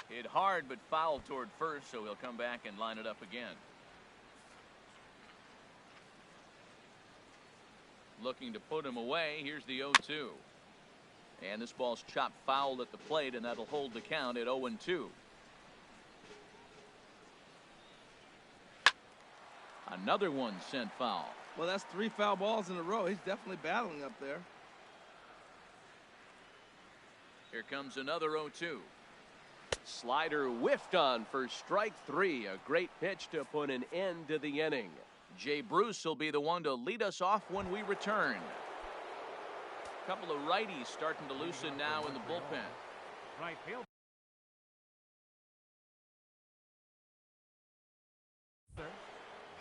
Hit hard but fouled toward first, so he'll come back and line it up again. Looking to put him away. Here's the 0-2. And this ball's chopped foul at the plate, and that'll hold the count at 0-2. Another one sent foul. Well, that's 3 foul balls in a row. He's definitely battling up there. Here comes another 0-2. Slider whiffed on for strike 3. A great pitch to put an end to the inning. Jay Bruce will be the one to lead us off when we return. A couple of righties starting to loosen now in the bullpen. Right field.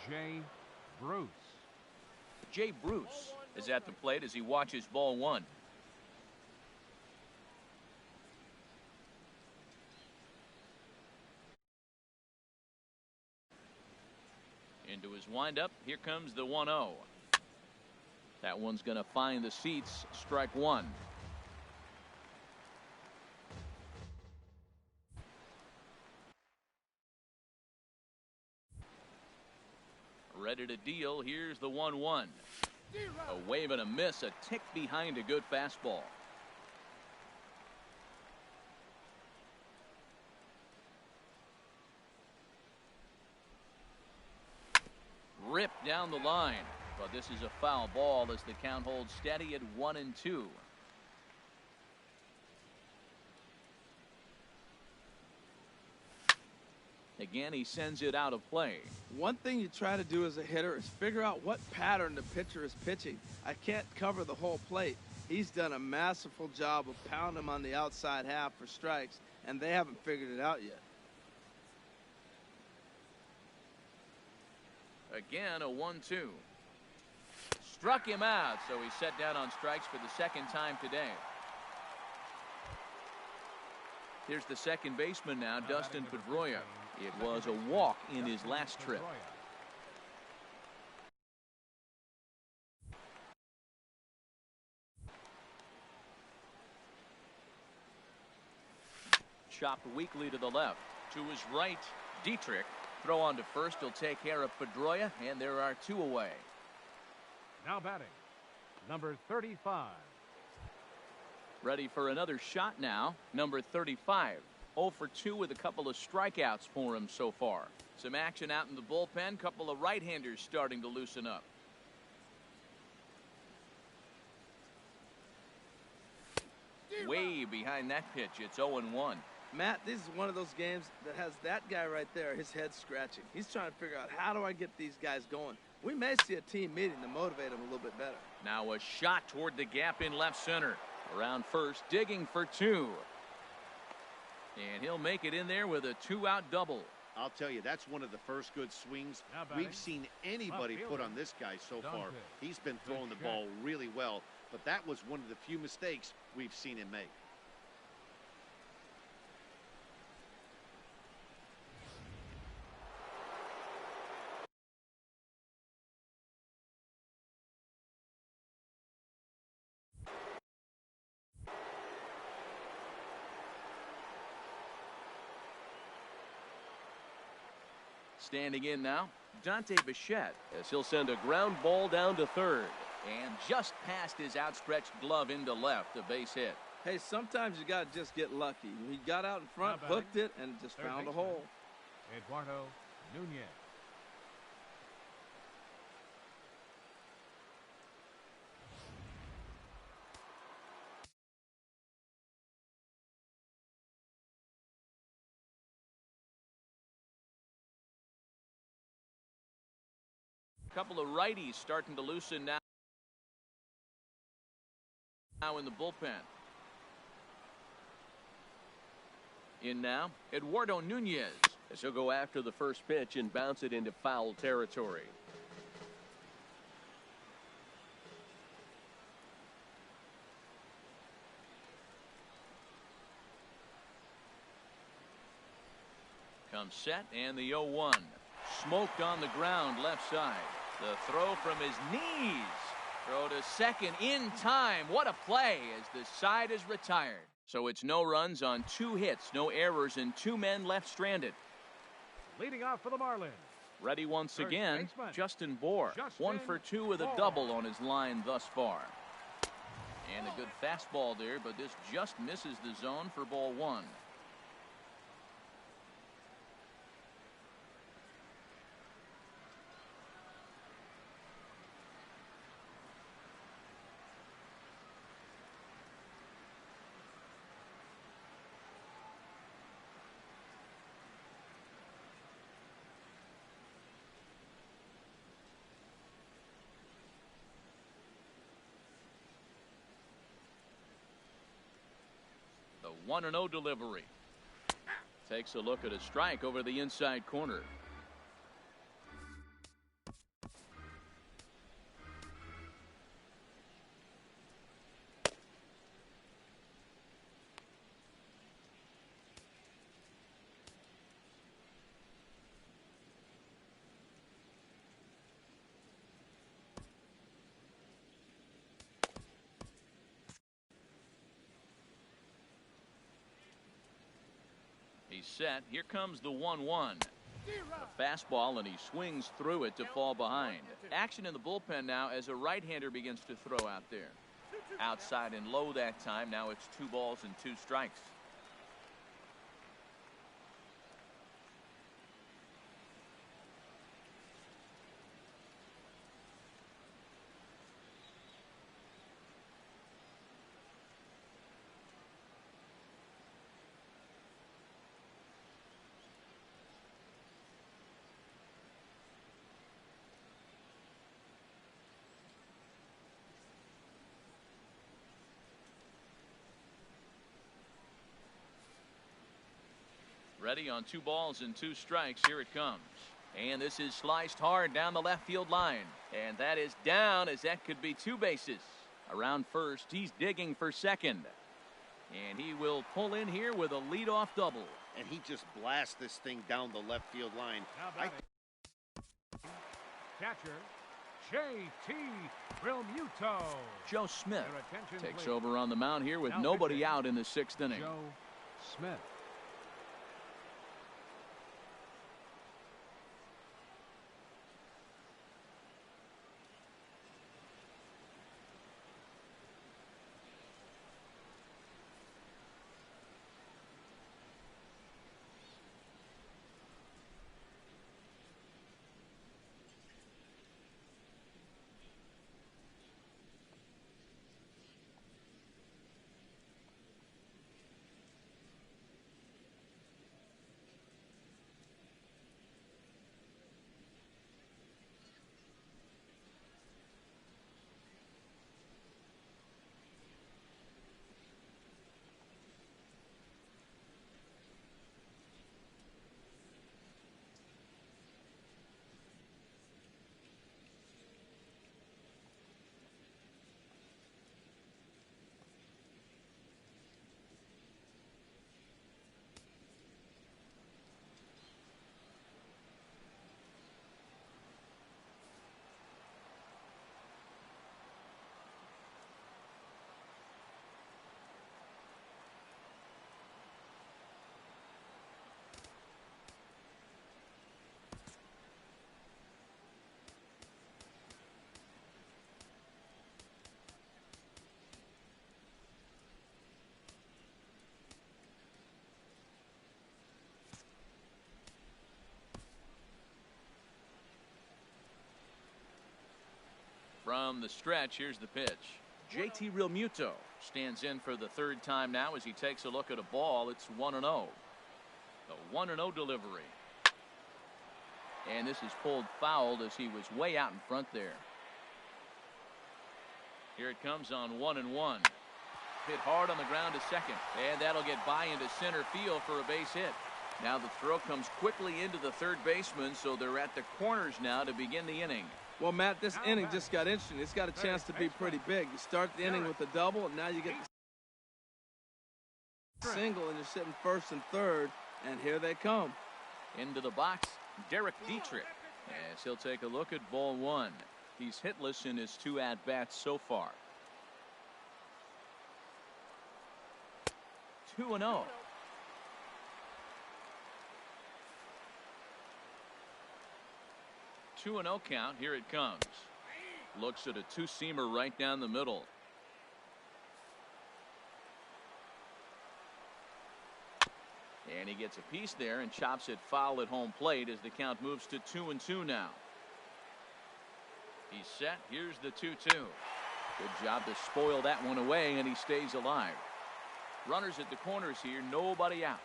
Jay Bruce. Jay Bruce is at the plate as he watches ball 1. Into his windup. Here comes the 1-0. That one's going to find the seats. Strike 1. Ready to deal. Here's the 1-1. A wave and a miss. A tick behind a good fastball. Ripped down the line. But this is a foul ball as the count holds steady at 1-2. Again, he sends it out of play. One thing you try to do as a hitter is figure out what pattern the pitcher is pitching. I can't cover the whole plate. He's done a masterful job of pounding him on the outside half for strikes, and they haven't figured it out yet. Again, a 1-2. Struck him out, so he's set down on strikes for the second time today. Here's the second baseman now, Dustin Pedroia. It was a walk in his last trip. Chopped weakly to the left. To his right, Dietrich. Throw on to first. He'll take care of Pedroia, and there are 2 away. Now batting, number 35. Ready for another shot now. Number 35. 0 for 2 with a couple of strikeouts for him so far. Some action out in the bullpen. Couple of right-handers starting to loosen up. Way behind that pitch. It's 0-1. Matt, this is one of those games that has that guy right there, his head scratching. He's trying to figure out, how do I get these guys going? We may see a team meeting to motivate them a little bit better. Now a shot toward the gap in left center. Around first, digging for 2. And he'll make it in there with a 2-out double. I'll tell you, that's one of the first good swings we've seen anybody put on this guy so far. He's been throwing the ball really well, but that was one of the few mistakes we've seen him make. Standing in now, Dante Bechet, as he'll send a ground ball down to third. And just past his outstretched glove into left, a base hit. Hey, sometimes you got to just get lucky. He got out in front, hooked it, and just found a hole. Eduardo Nunez. Couple of righties starting to loosen now in the bullpen. In now, Eduardo Nunez, as he'll go after the first pitch and bounce it into foul territory. Comes set, and the 0-1. Smoked on the ground left side. The throw from his knees. Throw to second in time. What a play as the side is retired. So it's no runs on 2 hits, no errors, and 2 men left stranded. Leading off for the Marlins. Ready once again, Justin Bohr. 1 for 2 with a double on his line thus far. And a good fastball there, but this just misses the zone for ball 1. The 1-0 delivery. Takes a look at a strike over the inside corner. He's set. Here comes the 1-1. A fastball, and he swings through it to fall behind. Action in the bullpen now as a right-hander begins to throw out there. Outside and low that time. Now it's 2 balls and 2 strikes. Ready on 2 balls and 2 strikes. Here it comes. And this is sliced hard down the left field line. And that is down, as that could be 2 bases. Around first, he's digging for second. And he will pull in here with a leadoff double. And he just blasts this thing down the left field line. Catcher, J.T. Realmuto. Joe Smith takes over on the mound here with nobody out in the 6th inning. Joe Smith. From the stretch, here's the pitch. J.T. Realmuto stands in for the 3rd time now as he takes a look at a ball. It's 1-0. The 1-0 delivery. And this is pulled foul as he was way out in front there. Here it comes on 1-1. Hit hard on the ground to second. And that'll get by into center field for a base hit. Now the throw comes quickly into the 3rd baseman, so they're at the corners now to begin the inning. Well, Matt, this inning just got interesting. It's got a chance to be pretty big. You start the inning with a double, and now you get the single, and you're sitting 1st and 3rd, and here they come. Into the box, Derek Dietrich, as he'll take a look at ball 1. He's hitless in his 2 at-bats so far. 2-0. Two and 0 count. Here it comes. Looks at a 2-seamer right down the middle. And he gets a piece there and chops it foul at home plate as the count moves to 2-2 now. He's set. Here's the 2-2. Good job to spoil that one away, and he stays alive. Runners at the corners here. Nobody out.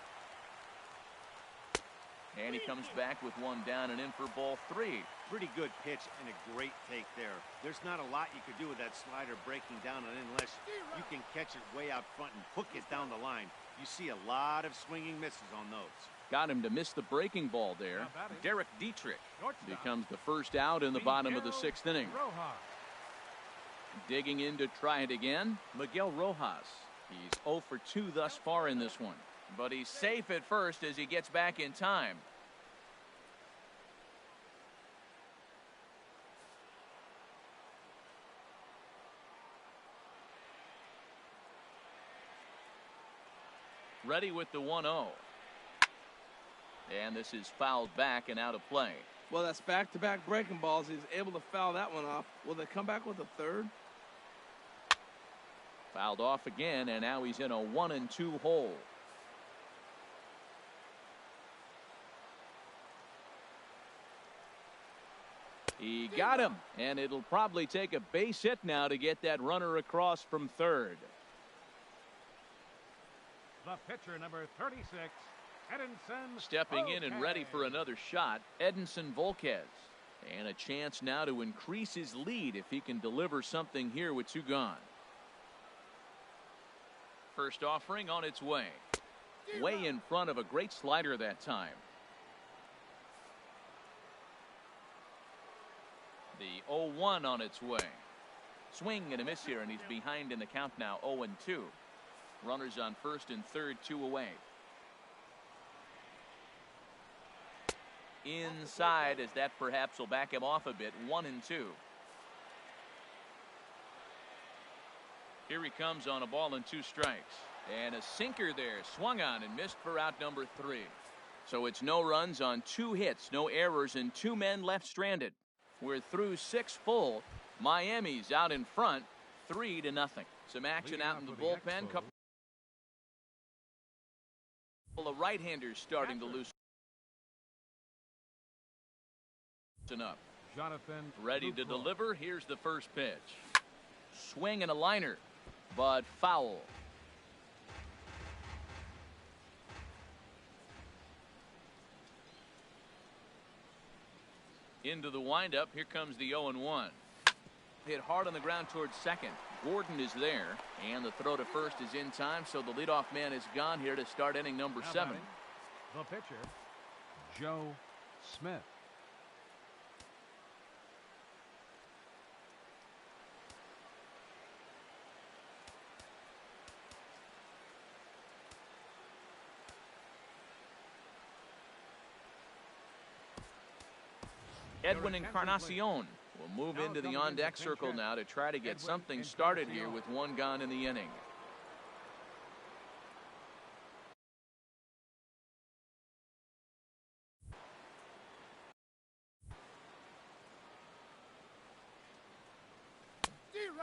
And he comes back with 1 down and in for ball 3. Pretty good pitch and a great take there. There's not a lot you could do with that slider breaking down and in unless you can catch it way out front and hook it down the line. You see a lot of swinging misses on those. Got him to miss the breaking ball there. Derek Dietrich becomes the first out in the bottom of the 6th inning. Digging in to try it again, Miguel Rojas. He's 0 for 2 thus far in this one. But he's safe at first as he gets back in time. Ready with the 1-0. And this is fouled back and out of play. Well, that's back-to-back breaking balls. He's able to foul that one off. Will they come back with a 3rd? Fouled off again, and now he's in a 1-2 hole. He got him, and it'll probably take a base hit now to get that runner across from 3rd. The pitcher, number 36, Edinson. Stepping in and ready for another shot, Edinson Volquez. And a chance now to increase his lead if he can deliver something here with 2 gone. First offering on its way. way in front of a great slider that time. The 0-1 on its way. Swing and a miss here, and he's behind in the count now, 0-2. Runners on first and third, 2 away. Inside, as that perhaps will back him off a bit, 1-2. Here he comes on a ball and 2 strikes. And a sinker there, swung on and missed for out number 3. So it's no runs on 2 hits, no errors, and 2 men left stranded. We're through 6 full. Miami's out in front, 3-0. Some action out in the bullpen. Couple of right-handers starting to loosen up. Jonathan ready to deliver. Here's the first pitch. Swing and a liner, but foul. Into the windup. Here comes the 0-1. Hit hard on the ground towards second. Gordon is there, and the throw to first is in time, so the leadoff man is gone here to start inning number 7. The pitcher, Joe Smith. Edwin Encarnacion will move into the on-deck circle now to try to get something started here with 1 gone in the inning.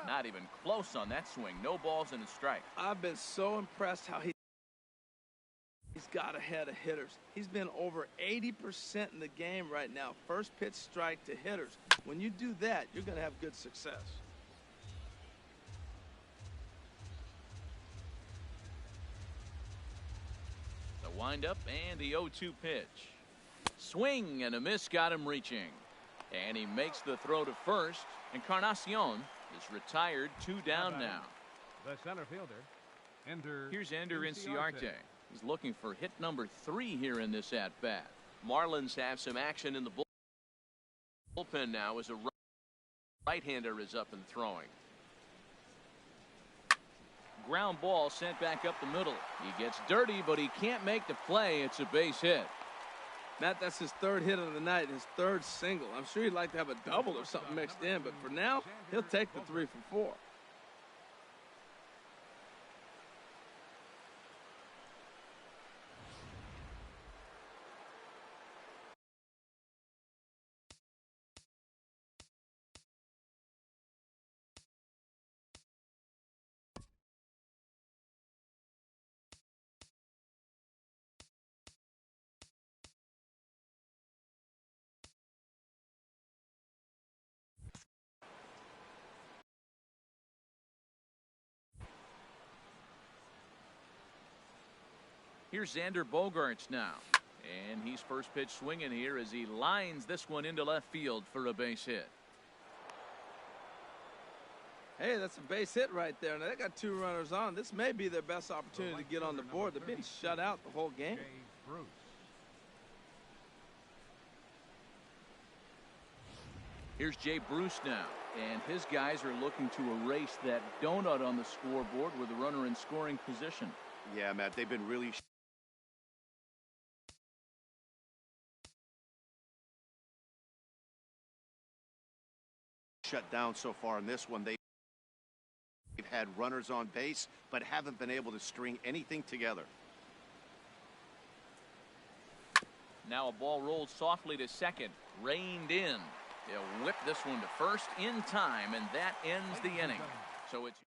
Not even close on that swing. No balls and a strike. I've been so impressed how he's got ahead of hitters. He's been over 80% in the game right now. First pitch strike to hitters. When you do that, you're going to have good success. The windup and the 0-2 pitch. Swing and a miss got him reaching. And he makes the throw to first. Encarnacion is retired, 2 down now. The center fielder, Here's Ender Inciarte. He's looking for hit number 3 here in this at-bat. Marlins have some action in the bullpen now as a right-hander is up and throwing. Ground ball sent back up the middle. He gets dirty, but he can't make the play. It's a base hit. Matt, that's his 3rd hit of the night, his 3rd single. I'm sure he'd like to have a double or something mixed in, but for now, he'll take the 3 for 4. Here's Xander Bogaerts now. And he's first pitch swinging here as he lines this one into left field for a base hit. Hey, that's a base hit right there. Now, they got 2 runners on. This may be their best opportunity to get on the board. They've been shut out the whole game. Here's Jay Bruce now. And his guys are looking to erase that donut on the scoreboard with a runner in scoring position. Yeah, Matt, they've been really shut down so far in this one. They've had runners on base, but haven't been able to string anything together. Now a ball rolled softly to second. Reined in. They'll whip this one to first in time, and that ends the inning. So it's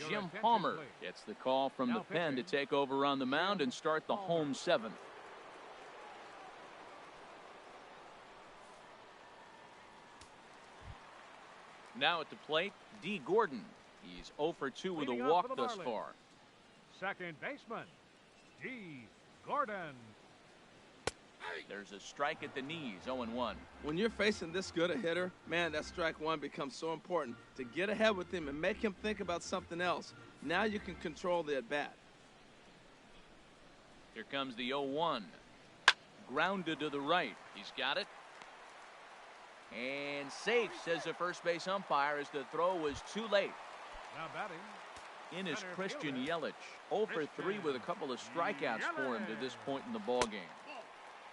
Jim Palmer gets the call from the pen to take over on the mound and start the home 7th. Now at the plate, D. Gordon. He's 0 for 2 with a walk thus far. Second baseman, D. Gordon. There's a strike at the knees, 0-1. When you're facing this good a hitter, man, that strike one becomes so important to get ahead with him and make him think about something else. Now you can control the at-bat. Here comes the 0-1. Grounded to the right. He's got it. And safe, says the first base umpire, as the throw was too late. Now batting. In is Christian Yelich, 0 for 3 with a couple of strikeouts for him to this point in the ball game.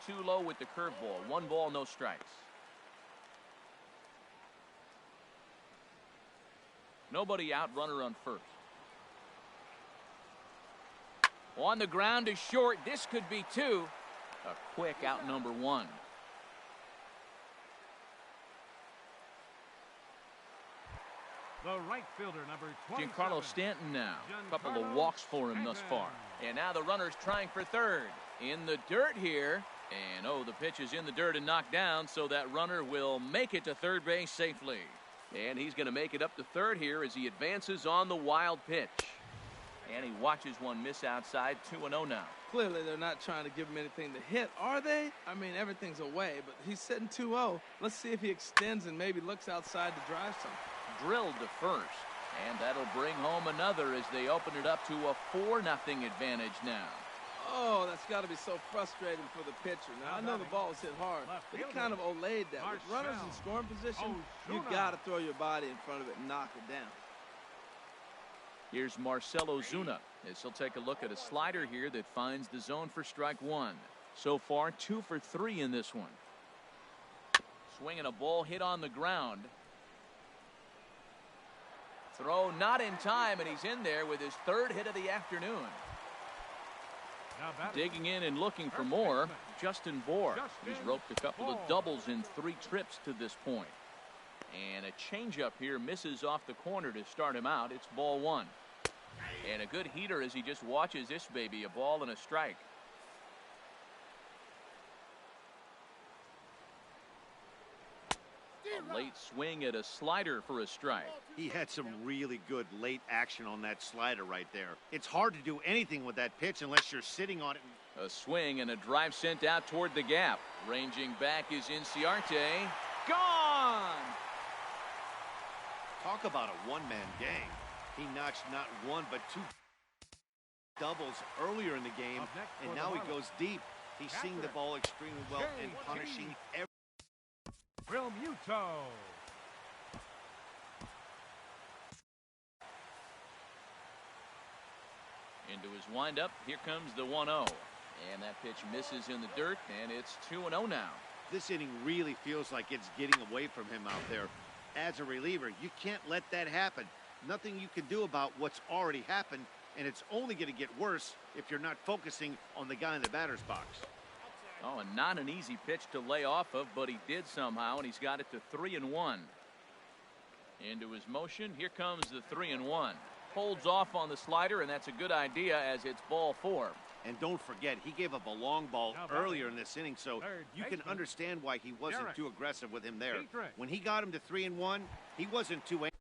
Too low with the curveball. 1 ball, no strikes. Nobody out, runner on first. On the ground to short. This could be 2. A quick out, number 1. The right fielder, number 27. Giancarlo Stanton now. A couple of walks for him thus far. And now the runner's trying for third. In the dirt here. And oh, the pitch is in the dirt and knocked down, so that runner will make it to third base safely. And he's going to make it up to third here as he advances on the wild pitch. And he watches one miss outside. 2-0 now. Clearly, they're not trying to give him anything to hit, are they? I mean, everything's away, but he's sitting 2-0. Let's see if he extends and maybe looks outside to drive something. Drilled to first, and that'll bring home another as they open it up to a 4-0 advantage now. Oh, that's got to be so frustrating for the pitcher. Now, I know the ball was hit hard, but he kind of olayed that. With runners in scoring position, you got to throw your body in front of it and knock it down. Here's Marcell Ozuna as he'll take a look at a slider here that finds the zone for strike 1. So far, 2 for 3 in this one. Swinging a ball hit on the ground. Throw not in time, and he's in there with his 3rd hit of the afternoon. Digging in and looking for more, Justin Bohr. He's roped a couple of doubles in 3 trips to this point. And a changeup here misses off the corner to start him out. It's ball 1. And a good heater as he just watches this baby, a ball and a strike. A late swing at a slider for a strike. He had some really good late action on that slider right there. It's hard to do anything with that pitch unless you're sitting on it. A swing and a drive sent out toward the gap. Ranging back is Inciarte. Gone! Talk about a one-man gang. He notched not 1 but 2 doubles earlier in the game, and now he goes deep. He's seeing the ball extremely well and punishing every. Real Muto. Into his windup. Here comes the 1-0. And that pitch misses in the dirt, and it's 2-0 now. This inning really feels like it's getting away from him out there. As a reliever, you can't let that happen. Nothing you can do about what's already happened, and it's only going to get worse if you're not focusing on the guy in the batter's box. Oh, and not an easy pitch to lay off of, but he did somehow, and he's got it to 3-1. Into his motion. Here comes the 3-1. Holds off on the slider, and that's a good idea as it's ball 4. And don't forget, he gave up a long ball earlier in this inning, so you can understand why he wasn't too aggressive with him there. When he got him to 3-1, he wasn't too angry.